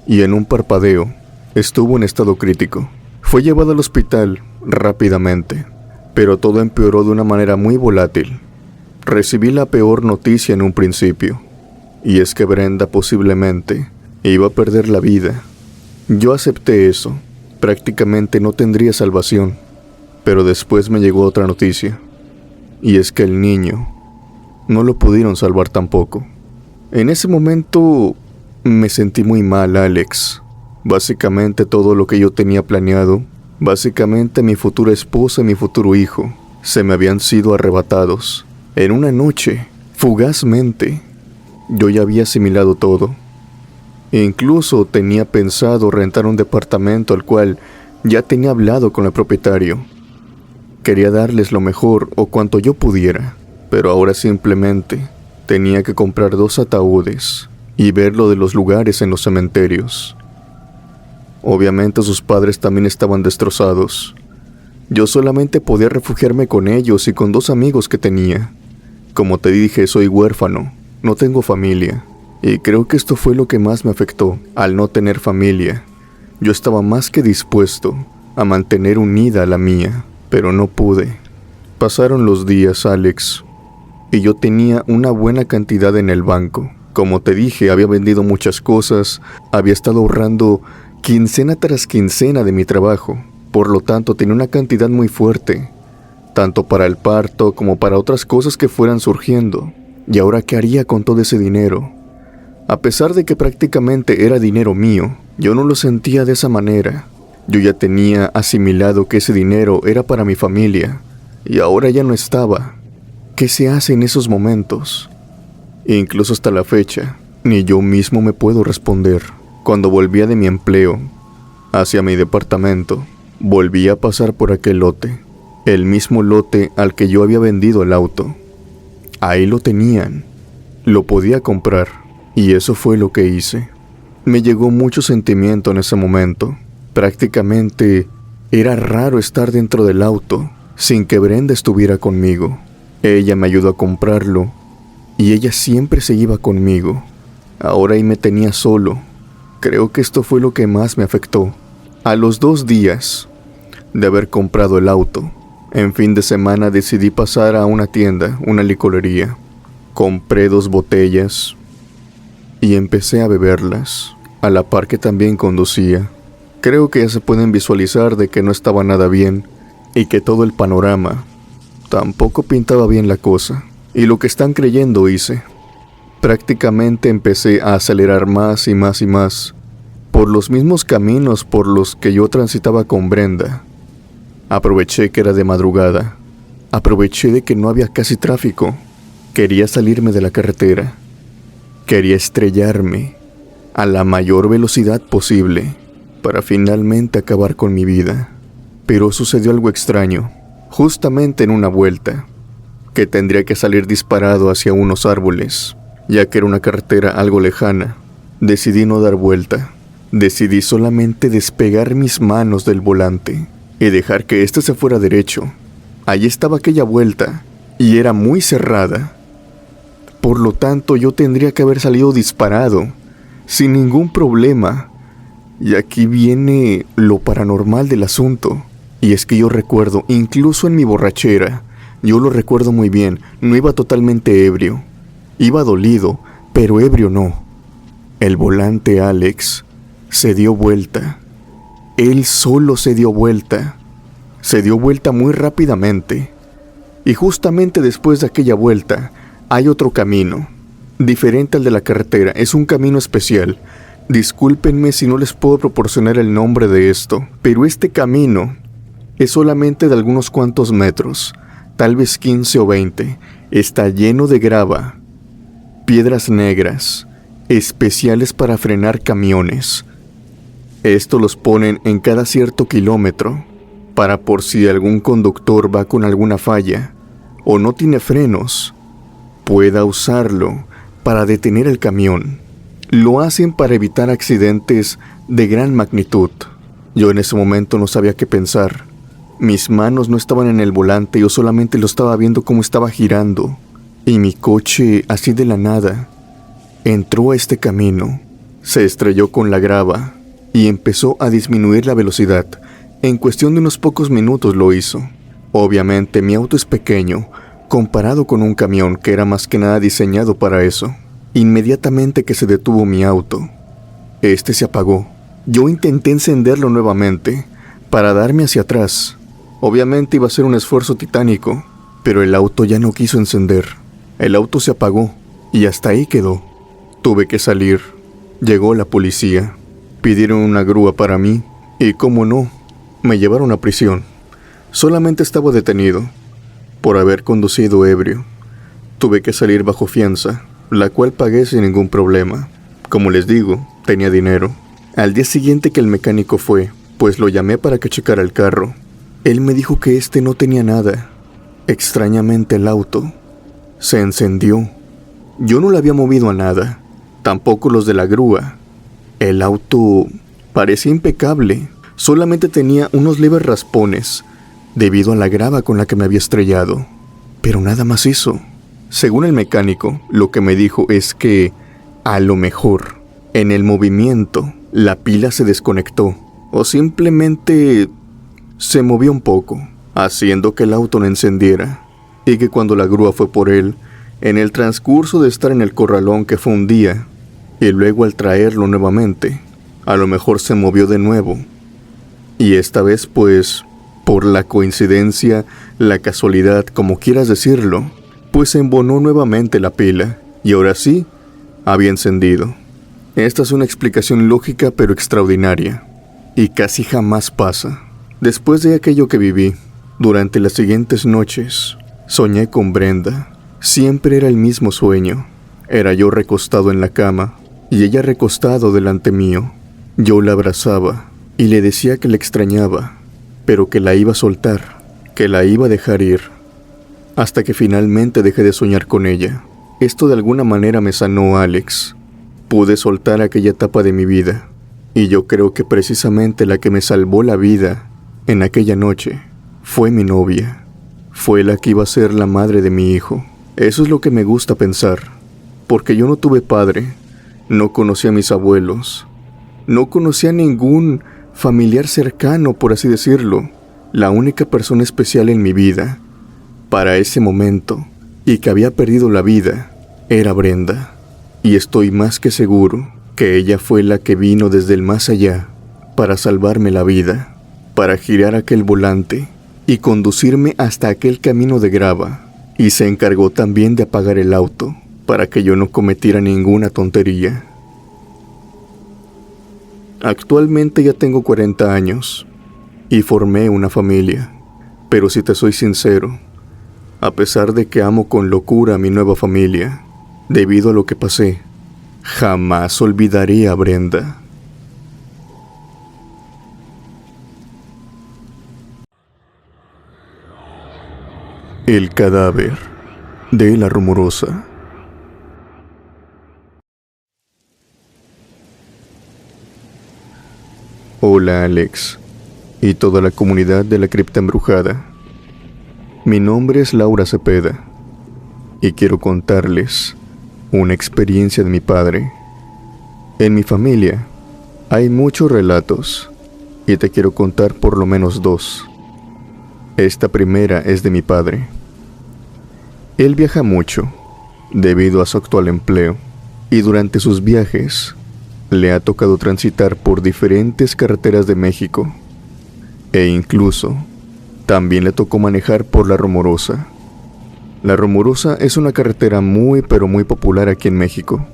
y en un parpadeo, estuvo en estado crítico. Fue llevada al hospital rápidamente, pero todo empeoró de una manera muy volátil. Recibí la peor noticia en un principio, y es que Brenda posiblemente iba a perder la vida. Yo acepté eso, prácticamente no tendría salvación, pero después me llegó otra noticia, y es que el niño no lo pudieron salvar tampoco. En ese momento me sentí muy mal, Alex. Básicamente todo lo que yo tenía planeado, básicamente mi futura esposa y mi futuro hijo, se me habían sido arrebatados. En una noche, fugazmente, yo ya había asimilado todo. E incluso tenía pensado rentar un departamento al cual ya tenía hablado con el propietario. Quería darles lo mejor o cuanto yo pudiera, pero ahora simplemente tenía que comprar 2 ataúdes y ver lo de los lugares en los cementerios. Obviamente sus padres también estaban destrozados. Yo solamente podía refugiarme con ellos y con 2 amigos que tenía. Como te dije, soy huérfano, no tengo familia. Y creo que esto fue lo que más me afectó, al no tener familia. Yo estaba más que dispuesto a mantener unida a la mía, pero no pude. Pasaron los días, Alex, y yo tenía una buena cantidad en el banco. Como te dije, había vendido muchas cosas, había estado ahorrando quincena tras quincena de mi trabajo. Por lo tanto, tenía una cantidad muy fuerte, tanto para el parto como para otras cosas que fueran surgiendo. ¿Y ahora qué haría con todo ese dinero? A pesar de que prácticamente era dinero mío, yo no lo sentía de esa manera. Yo ya tenía asimilado que ese dinero era para mi familia, y ahora ya no estaba. ¿Qué se hace en esos momentos? Incluso hasta la fecha, ni yo mismo me puedo responder. Cuando volvía de mi empleo, hacia mi departamento, volví a pasar por aquel lote, el mismo lote al que yo había vendido el auto. Ahí lo tenían, lo podía comprar, y eso fue lo que hice. Me llegó mucho sentimiento en ese momento. Prácticamente era raro estar dentro del auto sin que Brenda estuviera conmigo. Ella me ayudó a comprarlo y ella siempre se iba conmigo. Ahora ahí me tenía solo. Creo que esto fue lo que más me afectó. A los 2 días de haber comprado el auto, en fin de semana decidí pasar a una tienda, una licorería. Compré 2 botellas y empecé a beberlas, a la par que también conducía. Creo que ya se pueden visualizar de que no estaba nada bien y que todo el panorama tampoco pintaba bien la cosa. Y lo que están creyendo hice. Prácticamente empecé a acelerar más y más y más, por los mismos caminos por los que yo transitaba con Brenda. Aproveché que era de madrugada. Aproveché de que no había casi tráfico. Quería salirme de la carretera. Quería estrellarme a la mayor velocidad posible para finalmente acabar con mi vida. Pero sucedió algo extraño, justamente en una vuelta, que tendría que salir disparado hacia unos árboles, ya que era una carretera algo lejana. Decidí no dar vuelta. Decidí solamente despegar mis manos del volante y dejar que éste se fuera derecho. Allí estaba aquella vuelta, y era muy cerrada. Por lo tanto, yo tendría que haber salido disparado, sin ningún problema. Y aquí viene lo paranormal del asunto. Y es que yo recuerdo, incluso en mi borrachera, yo lo recuerdo muy bien, no iba totalmente ebrio. Iba dolido, pero ebrio no. El volante Alex se dio vuelta. Él solo se dio vuelta. Se dio vuelta muy rápidamente. Y justamente después de aquella vuelta, hay otro camino, diferente al de la carretera. Es un camino especial. Discúlpenme si no les puedo proporcionar el nombre de esto, pero este camino es solamente de algunos cuantos metros, tal vez 15 o 20. Está lleno de grava, piedras negras, especiales para frenar camiones. Esto los ponen en cada cierto kilómetro, para por si algún conductor va con alguna falla o no tiene frenos, pueda usarlo para detener el camión. Lo hacen para evitar accidentes de gran magnitud. Yo en ese momento no sabía qué pensar. Mis manos no estaban en el volante, yo solamente lo estaba viendo cómo estaba girando. Y mi coche, así de la nada, entró a este camino, se estrelló con la grava y empezó a disminuir la velocidad. En cuestión de unos pocos minutos lo hizo. Obviamente mi auto es pequeño, comparado con un camión que era más que nada diseñado para eso. Inmediatamente que se detuvo mi auto, este se apagó. Yo intenté encenderlo nuevamente para darme hacia atrás. Obviamente iba a ser un esfuerzo titánico, pero el auto ya no quiso encender. El auto se apagó y hasta ahí quedó. Tuve que salir. Llegó la policía. Pidieron una grúa para mí y, cómo no, me llevaron a prisión. Solamente estaba detenido por haber conducido ebrio. Tuve que salir bajo fianza, la cual pagué sin ningún problema. Como les digo, tenía dinero. Al día siguiente que el mecánico fue, pues lo llamé para que checara el carro. Él me dijo que este no tenía nada. Extrañamente el auto se encendió. Yo no le había movido a nada, tampoco los de la grúa. El auto parecía impecable, solamente tenía unos leves raspones debido a la grava con la que me había estrellado, pero nada más eso. Según el mecánico, lo que me dijo es que, a lo mejor, en el movimiento, la pila se desconectó, o simplemente se movió un poco, haciendo que el auto no encendiera, y que cuando la grúa fue por él, en el transcurso de estar en el corralón que fue un día, y luego al traerlo nuevamente, a lo mejor se movió de nuevo, y esta vez pues, por la coincidencia, la casualidad, como quieras decirlo, pues se embonó nuevamente la pila, y ahora sí, había encendido. Esta es una explicación lógica pero extraordinaria, y casi jamás pasa. Después de aquello que viví, durante las siguientes noches, soñé con Brenda. Siempre era el mismo sueño. Era yo recostado en la cama, y ella recostado delante mío. Yo la abrazaba, y le decía que la extrañaba, pero que la iba a soltar. que la iba a dejar ir, hasta que finalmente dejé de soñar con ella. Esto de alguna manera me sanó, Alex. Pude soltar aquella etapa de mi vida, y yo creo que precisamente la que me salvó la vida en aquella noche fue mi novia. Fue la que iba a ser la madre de mi hijo. Eso es lo que me gusta pensar, porque yo no tuve padre, no conocí a mis abuelos, no conocí a ningún familiar cercano, por así decirlo. La única persona especial en mi vida, para ese momento, y que había perdido la vida, era Brenda. Y estoy más que seguro que ella fue la que vino desde el más allá para salvarme la vida, para girar aquel volante y conducirme hasta aquel camino de grava, y se encargó también de apagar el auto para que yo no cometiera ninguna tontería. Actualmente ya tengo 40 años y formé una familia, pero si te soy sincero, a pesar de que amo con locura a mi nueva familia, debido a lo que pasé, jamás olvidaré a Brenda. El cadáver de la Rumorosa. Hola, Alex, y toda la comunidad de la cripta embrujada. Mi nombre es Laura Cepeda, y quiero contarles una experiencia de mi padre. En mi familia hay muchos relatos, y te quiero contar por lo menos 2. Esta primera es de mi padre. Él viaja mucho, debido a su actual empleo, y durante sus viajes le ha tocado transitar por diferentes carreteras de México, e incluso también le tocó manejar por La Rumorosa. La Rumorosa es una carretera muy pero muy popular aquí en México,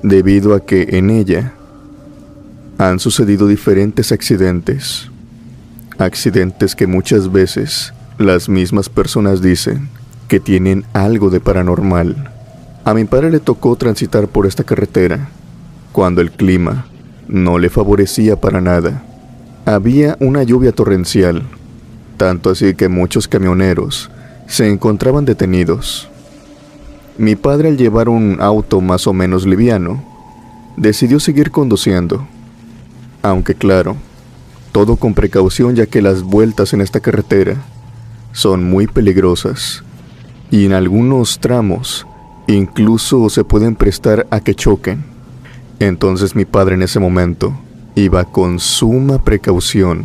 debido a que en ella han sucedido diferentes accidentes que muchas veces las mismas personas dicen que tienen algo de paranormal. A mi padre le tocó transitar por esta carretera cuando el clima no le favorecía para nada. Había una lluvia torrencial, tanto así que muchos camioneros se encontraban detenidos. Mi padre, al llevar un auto más o menos liviano, decidió seguir conduciendo, aunque claro, todo con precaución, ya que las vueltas en esta carretera son muy peligrosas y en algunos tramos incluso se pueden prestar a que choquen. Entonces mi padre en ese momento iba con suma precaución.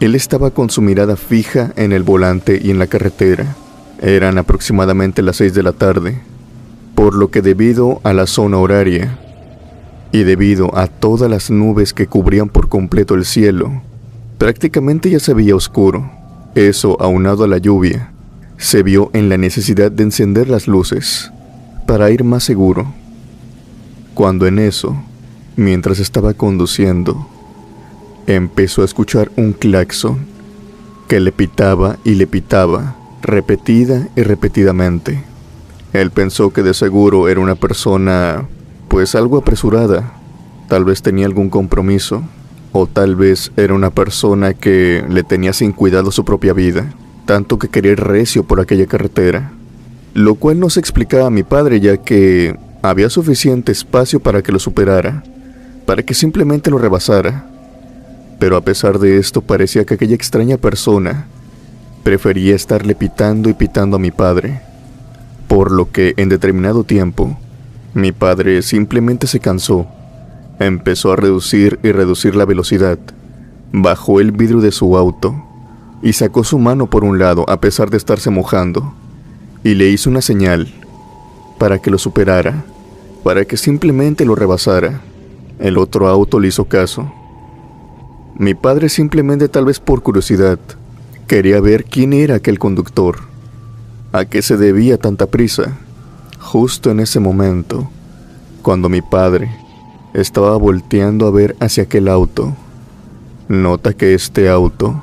Él estaba con su mirada fija en el volante y en la carretera. Eran aproximadamente las 6 de la tarde, por lo que debido a la zona horaria y debido a todas las nubes que cubrían por completo el cielo, prácticamente ya se veía oscuro. Eso, aunado a la lluvia, se vio en la necesidad de encender las luces para ir más seguro. Cuando en eso, mientras estaba conduciendo, empezó a escuchar un claxon que le pitaba y le pitaba, repetida y repetidamente. Él pensó que de seguro era una persona, pues algo apresurada. Tal vez tenía algún compromiso, o tal vez era una persona que le tenía sin cuidado su propia vida, tanto que quería ir recio por aquella carretera. Lo cual no se explicaba a mi padre, ya que había suficiente espacio para que lo superara, para que simplemente lo rebasara. Pero a pesar de esto, parecía que aquella extraña persona prefería estarle pitando y pitando a mi padre, por lo que en determinado tiempo mi padre simplemente se cansó. Empezó a reducir y reducir la velocidad, bajó el vidrio de su auto y sacó su mano por un lado a pesar de estarse mojando, y le hizo una señal para que lo superara, para que simplemente lo rebasara. El otro auto le hizo caso. Mi padre, simplemente tal vez por curiosidad, quería ver quién era aquel conductor, a qué se debía tanta prisa. Justo en ese momento, cuando mi padre estaba volteando a ver hacia aquel auto, nota que este auto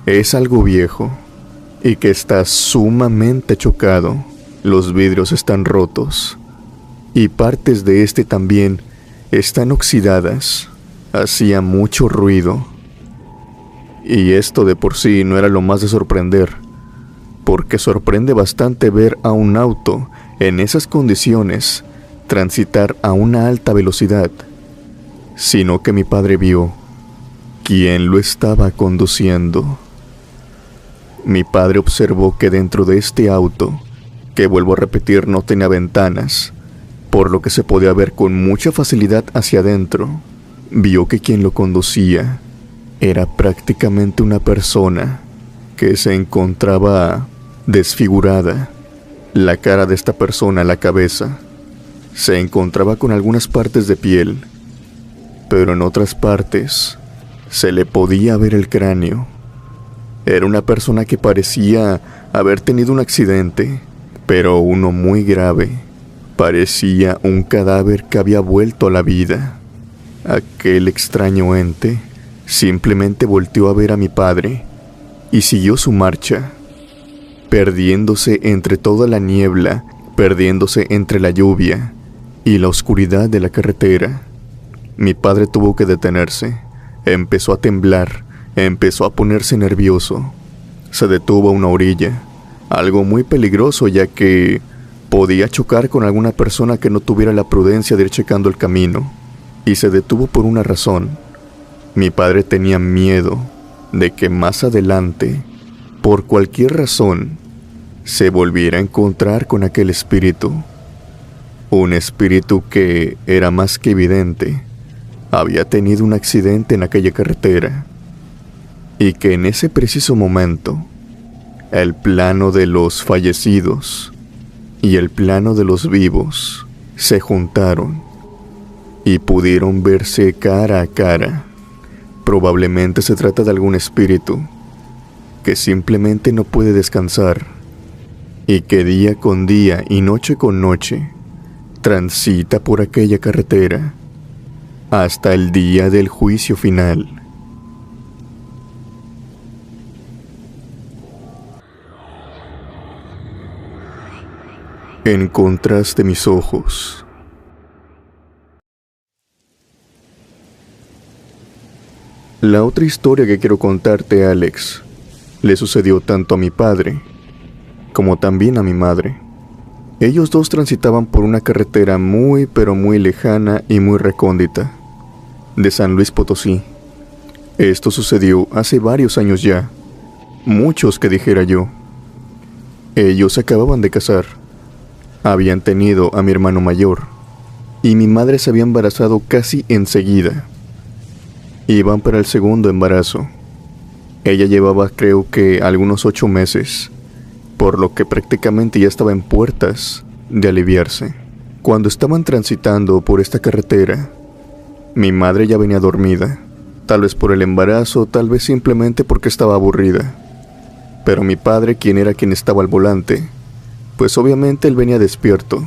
es algo viejo y que está sumamente chocado. Los vidrios están rotos y partes de este también están oxidadas. Hacía mucho ruido Y esto de por sí no era lo más de sorprender, porque sorprende bastante ver a un auto en esas condiciones transitar a una alta velocidad, sino que mi padre vio quién lo estaba conduciendo. Mi padre observó que dentro de este auto, que vuelvo a repetir no tenía ventanas, por lo que se podía ver con mucha facilidad hacia adentro, vio que quien lo conducía era prácticamente una persona que se encontraba desfigurada. La cara de esta persona, la cabeza, se encontraba con algunas partes de piel, pero en otras partes se le podía ver el cráneo. Era una persona que parecía haber tenido un accidente, pero uno muy grave. Parecía un cadáver que había vuelto a la vida. Aquel extraño ente simplemente volteó a ver a mi padre y siguió su marcha, perdiéndose entre toda la niebla, perdiéndose entre la lluvia y la oscuridad de la carretera. Mi padre tuvo que detenerse, empezó a temblar, empezó a ponerse nervioso. Se detuvo a una orilla, algo muy peligroso ya que podía chocar con alguna persona que no tuviera la prudencia de ir checando el camino. Y se detuvo por una razón. Mi padre tenía miedo de que más adelante, por cualquier razón, se volviera a encontrar con aquel espíritu. Un espíritu que era más que evidente. Había tenido un accidente en aquella carretera. Y que en ese preciso momento, el plano de los fallecidos y el plano de los vivos se juntaron y pudieron verse cara a cara. Probablemente se trata de algún espíritu que simplemente no puede descansar y que día con día y noche con noche transita por aquella carretera hasta el día del juicio final. Encontraste mis ojos. La otra historia que quiero contarte, Alex, le sucedió tanto a mi padre como también a mi madre. Ellos dos transitaban por una carretera muy pero muy lejana y muy recóndita, de San Luis Potosí. Esto sucedió hace varios años ya, muchos que dijera yo. Ellos se acababan de casar, habían tenido a mi hermano mayor, y mi madre se había embarazado casi enseguida. Iban para el segundo embarazo. Ella llevaba creo que algunos 8 meses, por lo que prácticamente ya estaba en puertas de aliviarse. Cuando estaban transitando por esta carretera, mi madre ya venía dormida, tal vez por el embarazo, tal vez simplemente porque estaba aburrida. Pero mi padre, quien era quien estaba al volante, pues obviamente él venía despierto,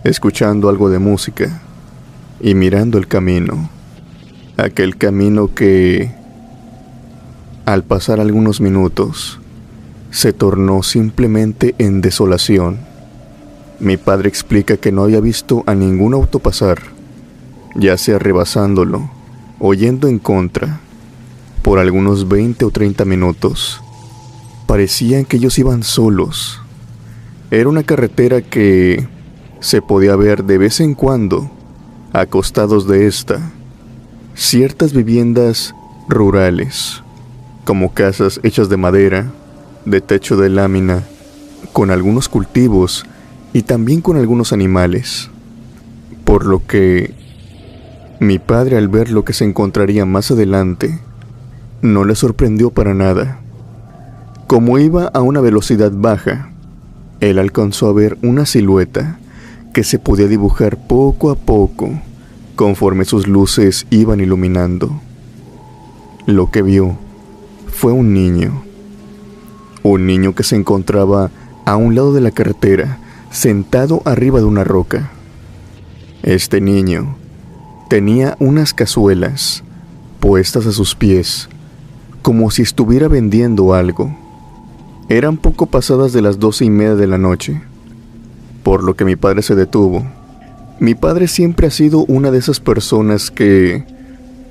escuchando algo de música y mirando el camino. Aquel camino que, al pasar algunos minutos, se tornó simplemente en desolación. Mi padre explica que no había visto a ningún auto pasar, ya sea rebasándolo o yendo en contra, por algunos 20 o 30 minutos. Parecían que ellos iban solos. Era una carretera que se podía ver de vez en cuando, acostados de esta, ciertas viviendas rurales, como casas hechas de madera, de techo de lámina, con algunos cultivos y también con algunos animales. Por lo que mi padre, al ver lo que se encontraría más adelante, no le sorprendió para nada. Como iba a una velocidad baja, él alcanzó a ver una silueta que se podía dibujar poco a poco conforme sus luces iban iluminando. Lo que vio fue un niño que se encontraba a un lado de la carretera, sentado arriba de una roca. Este niño tenía unas cazuelas puestas a sus pies, como si estuviera vendiendo algo. Eran poco pasadas de las 12:30 de la noche, por lo que mi padre se detuvo. Mi padre siempre ha sido una de esas personas que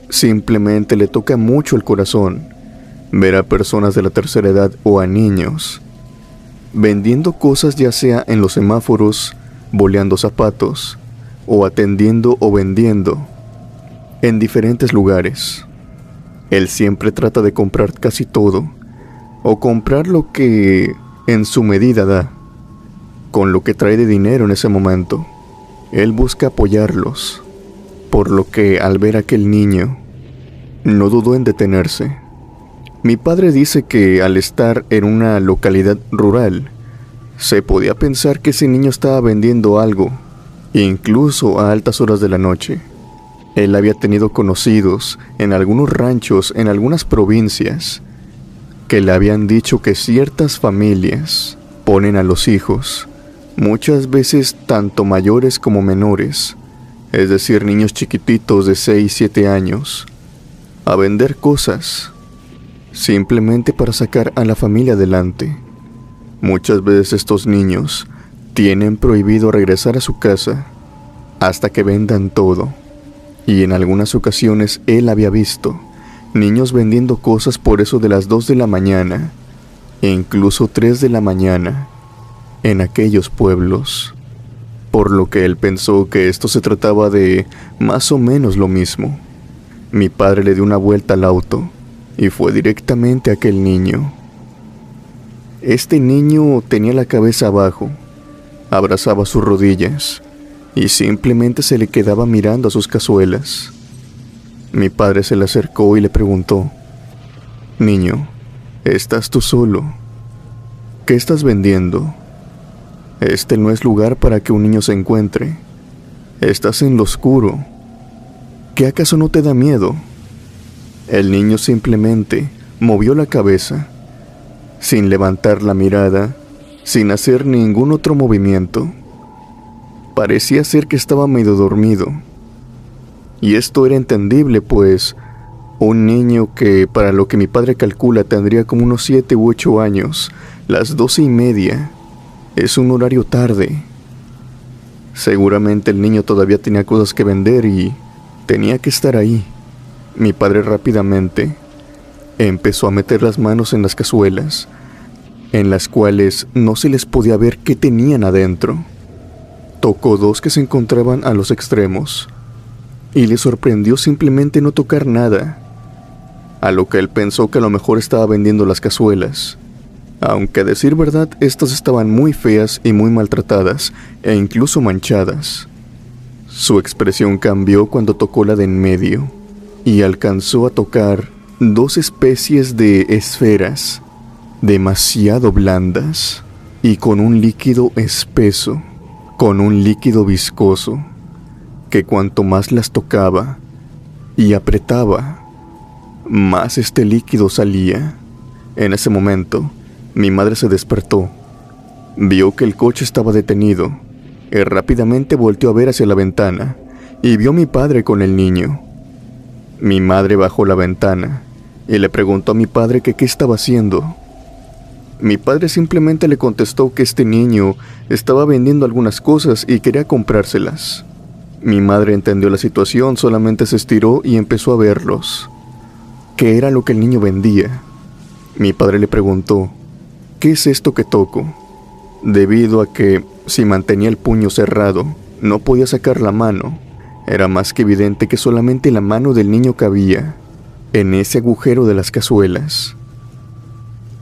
simplemente le toca mucho el corazón ver a personas de la tercera edad o a niños vendiendo cosas, ya sea en los semáforos, boleando zapatos, o atendiendo o vendiendo en diferentes lugares. Él siempre trata de comprar casi todo, o comprar lo que en su medida da, con lo que trae de dinero en ese momento. Él busca apoyarlos, por lo que al ver a aquel niño, no dudó en detenerse. Mi padre dice que al estar en una localidad rural, se podía pensar que ese niño estaba vendiendo algo, incluso a altas horas de la noche. Él había tenido conocidos en algunos ranchos, en algunas provincias, que le habían dicho que ciertas familias ponen a los hijos, muchas veces tanto mayores como menores, es decir, niños chiquititos de 6, 7 años, a vender cosas, simplemente para sacar a la familia adelante. Muchas veces estos niños tienen prohibido regresar a su casa hasta que vendan todo. Y en algunas ocasiones él había visto niños vendiendo cosas por eso de las 2 de la mañana, e incluso 3 de la mañana, en aquellos pueblos. Por lo que él pensó que esto se trataba de más o menos lo mismo. Mi padre le dio una vuelta al auto y fue directamente a aquel niño. Este niño tenía la cabeza abajo, abrazaba sus rodillas y simplemente se le quedaba mirando a sus cazuelas. Mi padre se le acercó y le preguntó: «Niño, ¿estás tú solo? ¿Qué estás vendiendo? Este no es lugar para que un niño se encuentre. Estás en lo oscuro. ¿Qué acaso no te da miedo?». El niño simplemente movió la cabeza, sin levantar la mirada, sin hacer ningún otro movimiento. Parecía ser que estaba medio dormido. Y esto era entendible, pues un niño que, para lo que mi padre calcula, tendría como unos 7 u 8 años, las 12:30, es un horario tarde. Seguramente el niño todavía tenía cosas que vender y tenía que estar ahí. Mi padre rápidamente empezó a meter las manos en las cazuelas, en las cuales no se les podía ver qué tenían adentro. Tocó 2 que se encontraban a los extremos, y le sorprendió simplemente no tocar nada, a lo que él pensó que a lo mejor estaba vendiendo las cazuelas, aunque a decir verdad, estas estaban muy feas y muy maltratadas, e incluso manchadas. Su expresión cambió cuando tocó la de en medio, y alcanzó a tocar 2 especies de esferas, demasiado blandas, y con un líquido espeso, con un líquido viscoso, que cuanto más las tocaba y apretaba, más este líquido salía. En ese momento, mi madre se despertó, vio que el coche estaba detenido, y rápidamente volteó a ver hacia la ventana, y vio a mi padre con el niño. Mi madre bajó la ventana, y le preguntó a mi padre que qué estaba haciendo. Mi padre simplemente le contestó que este niño estaba vendiendo algunas cosas y quería comprárselas. Mi madre entendió la situación, solamente se estiró y empezó a verlos. ¿Qué era lo que el niño vendía? Mi padre le preguntó: «¿Qué es esto que toco?», debido a que, si mantenía el puño cerrado, no podía sacar la mano. Era más que evidente que solamente la mano del niño cabía en ese agujero de las cazuelas.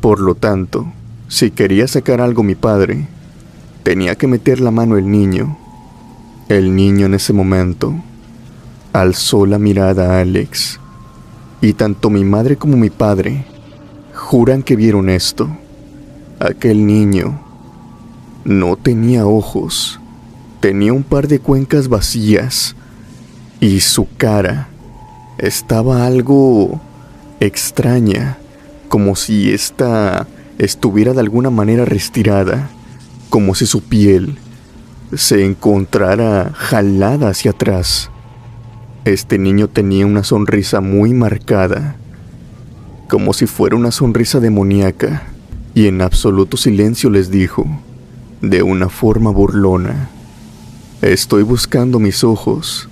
Por lo tanto, si quería sacar algo mi padre, tenía que meter la mano el niño. El niño en ese momento alzó la mirada a Alex, y tanto mi madre como mi padre juran que vieron esto. Aquel niño no tenía ojos, tenía un par de cuencas vacías, y su cara estaba algo extraña, como si ésta estuviera de alguna manera retirada, como si su piel se encontrara jalada hacia atrás. Este niño tenía una sonrisa muy marcada, como si fuera una sonrisa demoníaca, y en absoluto silencio les dijo, de una forma burlona: «Estoy buscando mis ojos.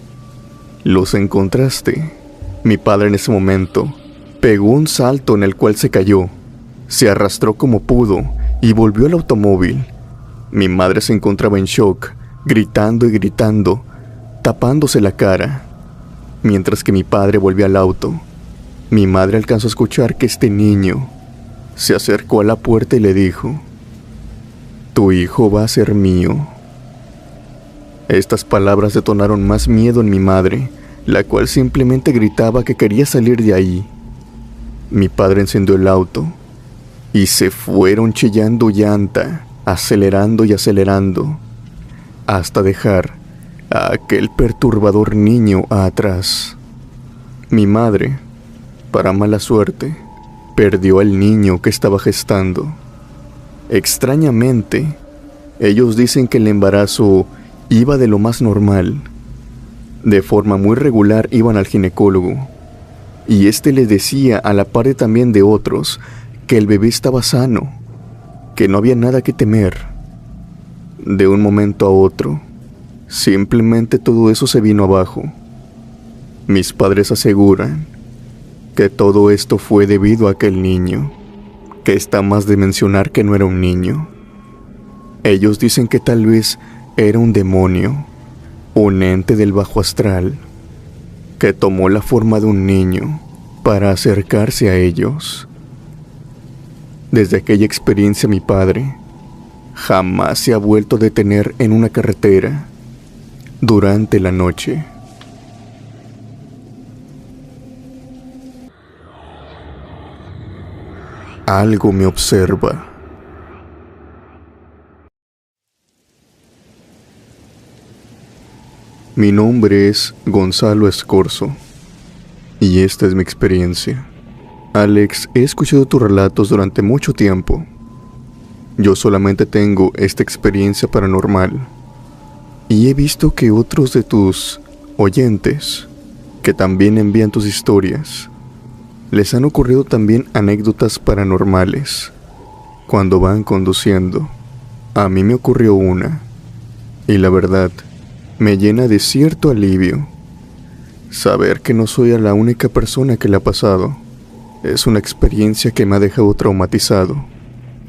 ¿Los encontraste?». Mi padre en ese momento Pegó un salto en el cual se cayó, se arrastró como pudo y volvió al automóvil. Mi madre se encontraba en shock, gritando y gritando, tapándose la cara, mientras que mi padre volvió al auto. Mi madre alcanzó a escuchar que este niño se acercó a la puerta y le dijo: «Tu hijo va a ser mío». Estas palabras detonaron más miedo en mi madre, la cual simplemente gritaba que quería salir de ahí. Mi padre encendió el auto y se fueron chillando llanta, acelerando y acelerando, hasta dejar a aquel perturbador niño atrás. Mi madre, para mala suerte, perdió al niño que estaba gestando. Extrañamente, ellos dicen que el embarazo iba de lo más normal. De forma muy regular iban al ginecólogo, y este les decía, a la par también de otros, que el bebé estaba sano, que no había nada que temer. De un momento a otro, simplemente todo eso se vino abajo. Mis padres aseguran que todo esto fue debido a aquel niño, que está más de mencionar que no era un niño. Ellos dicen que tal vez era un demonio, un ente del bajo astral, que tomó la forma de un niño para acercarse a ellos. Desde aquella experiencia mi padre jamás se ha vuelto a detener en una carretera durante la noche. Algo me observa. Mi nombre es Gonzalo Escorzo y esta es mi experiencia. Alex, he escuchado tus relatos durante mucho tiempo. Yo solamente tengo esta experiencia paranormal y he visto que otros de tus oyentes, que también envían tus historias, les han ocurrido también anécdotas paranormales cuando van conduciendo. A mí me ocurrió una, y la verdad, me llena de cierto alivio saber que no soy la única persona que le ha pasado. Es una experiencia que me ha dejado traumatizado,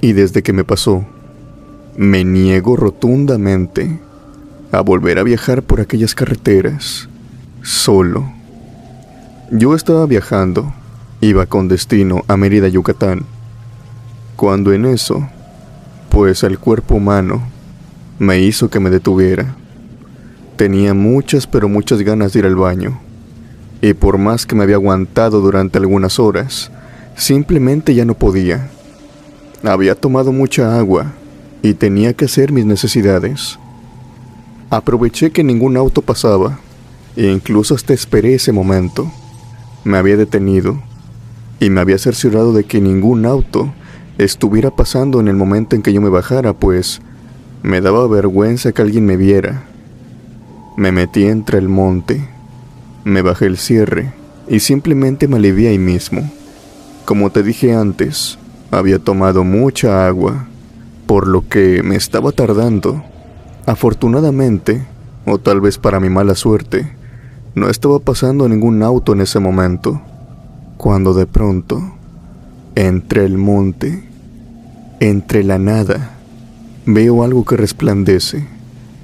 y desde que me pasó, me niego rotundamente a volver a viajar por aquellas carreteras solo. Yo estaba viajando, iba con destino a Mérida, Yucatán, cuando en eso, pues el cuerpo humano me hizo que me detuviera. Tenía muchas pero muchas ganas de ir al baño, y por más que me había aguantado durante algunas horas, simplemente ya no podía. Había tomado mucha agua y tenía que hacer mis necesidades. Aproveché que ningún auto pasaba, e incluso hasta esperé ese momento. Me había detenido y me había cerciorado de que ningún auto estuviera pasando en el momento en que yo me bajara, pues me daba vergüenza que alguien me viera. Me metí entre el monte, me bajé el cierre y simplemente me alivié ahí mismo. Como te dije antes, había tomado mucha agua, por lo que me estaba tardando. Afortunadamente, o tal vez para mi mala suerte, no estaba pasando ningún auto en ese momento, cuando de pronto, entre el monte, entre la nada, veo algo que resplandece.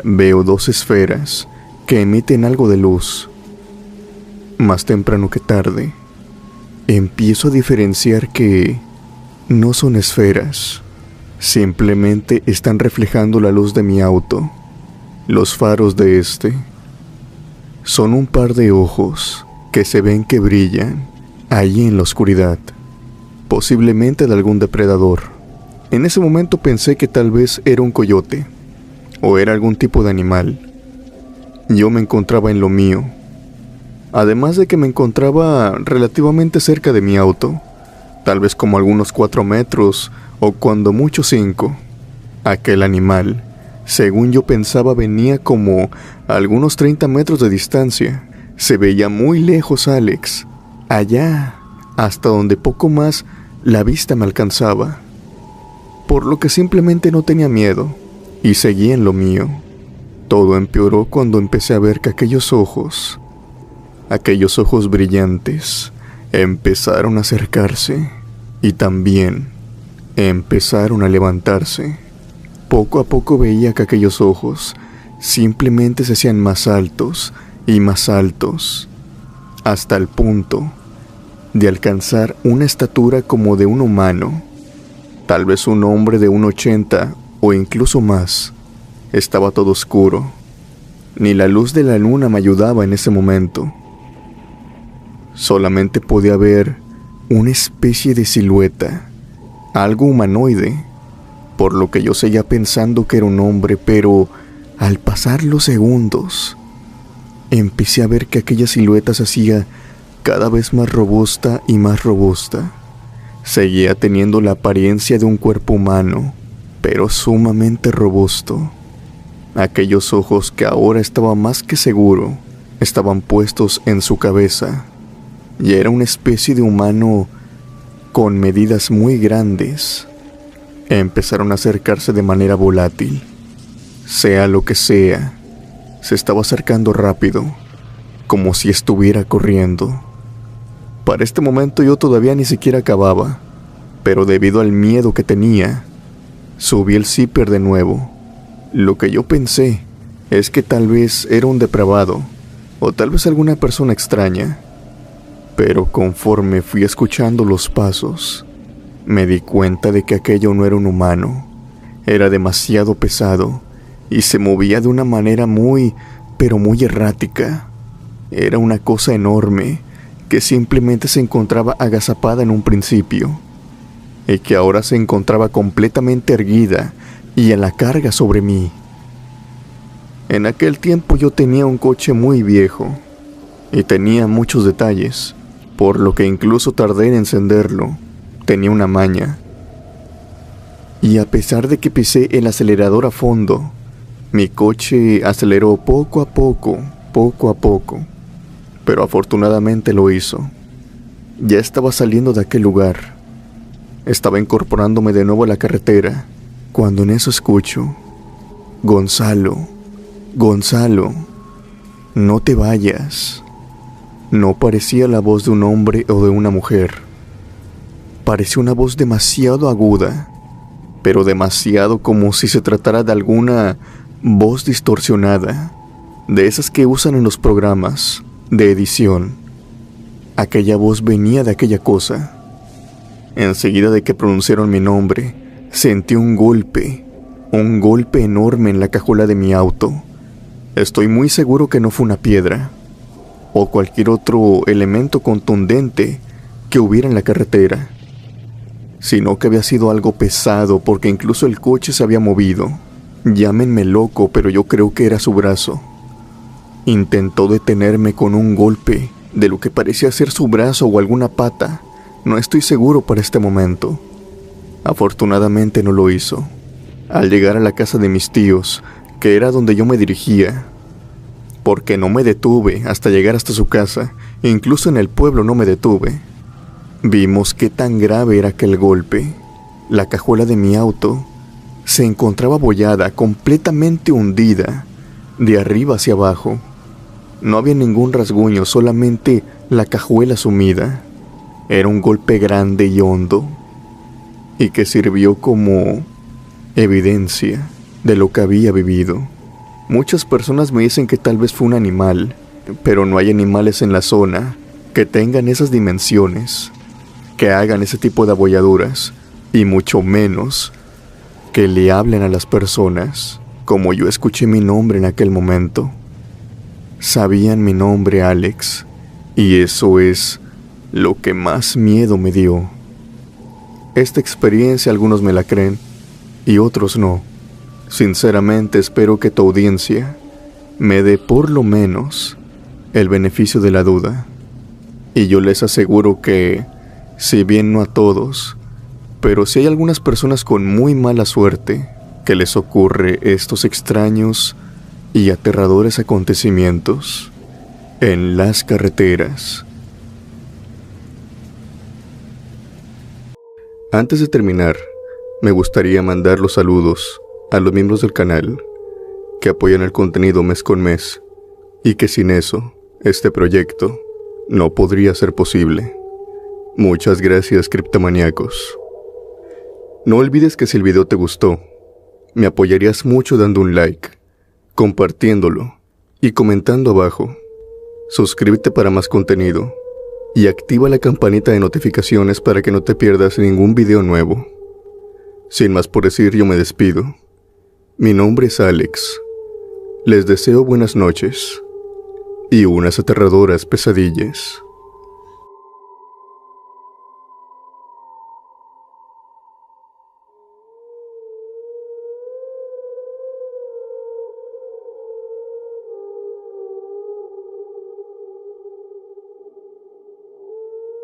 Veo dos esferas que emiten algo de luz. Más temprano que tarde, empiezo a diferenciar que no son esferas, simplemente están reflejando la luz de mi auto. Los faros de este son un par de ojos que se ven que brillan ahí en la oscuridad, posiblemente de algún depredador. En ese momento pensé que tal vez era un coyote o era algún tipo de animal. Yo me encontraba en lo mío, además de que me encontraba relativamente cerca de mi auto, tal vez como algunos 4 metros o cuando mucho 5. Aquel animal, según yo pensaba, venía como a algunos 30 metros de distancia. Se veía muy lejos, Alex, allá, hasta donde poco más la vista me alcanzaba, por lo que simplemente no tenía miedo y seguí en lo mío. Todo empeoró cuando empecé a ver que aquellos ojos brillantes, Empezaron a acercarse y también empezaron a levantarse. Poco a poco veía que aquellos ojos simplemente se hacían más altos y más altos, hasta el punto de alcanzar una estatura como de un humano, tal vez un hombre de 1,80 o incluso más. Estaba todo oscuro. Ni la luz de la luna me ayudaba en ese momento. Solamente podía ver una especie de silueta, algo humanoide, por lo que yo seguía pensando que era un hombre, pero al pasar los segundos, empecé a ver que aquella silueta se hacía cada vez más robusta y más robusta. Seguía teniendo la apariencia de un cuerpo humano, pero sumamente robusto. Aquellos ojos que ahora estaba más que seguro estaban puestos en su cabeza, y era una especie de humano con medidas muy grandes. Empezaron a acercarse de manera volátil. Sea lo que sea, se estaba acercando rápido, como si estuviera corriendo. Para este momento yo todavía ni siquiera acababa, pero debido al miedo que tenía, subí el zipper de nuevo. Lo que yo pensé es que tal vez era un depravado, o tal vez alguna persona extraña. Pero conforme fui escuchando los pasos, me di cuenta de que aquello no era un humano. Era demasiado pesado y se movía de una manera pero muy errática. Era una cosa enorme que simplemente se encontraba agazapada en un principio y que ahora se encontraba completamente erguida y a la carga sobre mí. En aquel tiempo yo tenía un coche muy viejo y tenía muchos detalles, por lo que incluso tardé en encenderlo. Tenía una maña. Y a pesar de que pisé el acelerador a fondo, mi coche aceleró poco a poco, pero afortunadamente lo hizo. Ya estaba saliendo de aquel lugar. Estaba incorporándome de nuevo a la carretera, cuando en eso escucho: Gonzalo, no te vayas. No parecía la voz de un hombre o de una mujer. Parecía una voz demasiado aguda, pero demasiado como si se tratara de alguna voz distorsionada, de esas que usan en los programas de edición. Aquella voz venía de aquella cosa. Enseguida de que pronunciaron mi nombre, sentí un golpe enorme en la cajuela de mi auto. Estoy muy seguro que no fue una piedra o cualquier otro elemento contundente que hubiera en la carretera, sino que había sido algo pesado, porque incluso el coche se había movido. Llámenme loco, pero yo creo que era su brazo. Intentó detenerme con un golpe de lo que parecía ser su brazo o alguna pata. No estoy seguro para este momento. Afortunadamente no lo hizo. Al llegar a la casa de mis tíos, que era donde yo me dirigía, porque no me detuve hasta llegar hasta su casa, incluso en el pueblo no me detuve, vimos qué tan grave era aquel golpe. La cajuela de mi auto se encontraba abollada, completamente hundida, de arriba hacia abajo. No había ningún rasguño, solamente la cajuela sumida. Era un golpe grande y hondo, y que sirvió como evidencia de lo que había vivido. Muchas personas me dicen que tal vez fue un animal, pero no hay animales en la zona que tengan esas dimensiones, que hagan ese tipo de abolladuras, y mucho menos que le hablen a las personas como yo escuché mi nombre en aquel momento. Sabían mi nombre, Alex, y eso es lo que más miedo me dio. Esta experiencia algunos me la creen y otros no. Sinceramente espero que tu audiencia me dé por lo menos el beneficio de la duda. Y yo les aseguro que, si bien no a todos, pero sí hay algunas personas con muy mala suerte que les ocurre estos extraños y aterradores acontecimientos en las carreteras. Antes de terminar, me gustaría mandar los saludos a los miembros del canal que apoyan el contenido mes con mes, y que sin eso, este proyecto no podría ser posible. Muchas gracias, criptomaníacos. No olvides que si el video te gustó, me apoyarías mucho dando un like, compartiéndolo y comentando abajo. Suscríbete para más contenido y activa la campanita de notificaciones para que no te pierdas ningún video nuevo. Sin más por decir, yo me despido. Mi nombre es Alex. Les deseo buenas noches y unas aterradoras pesadillas.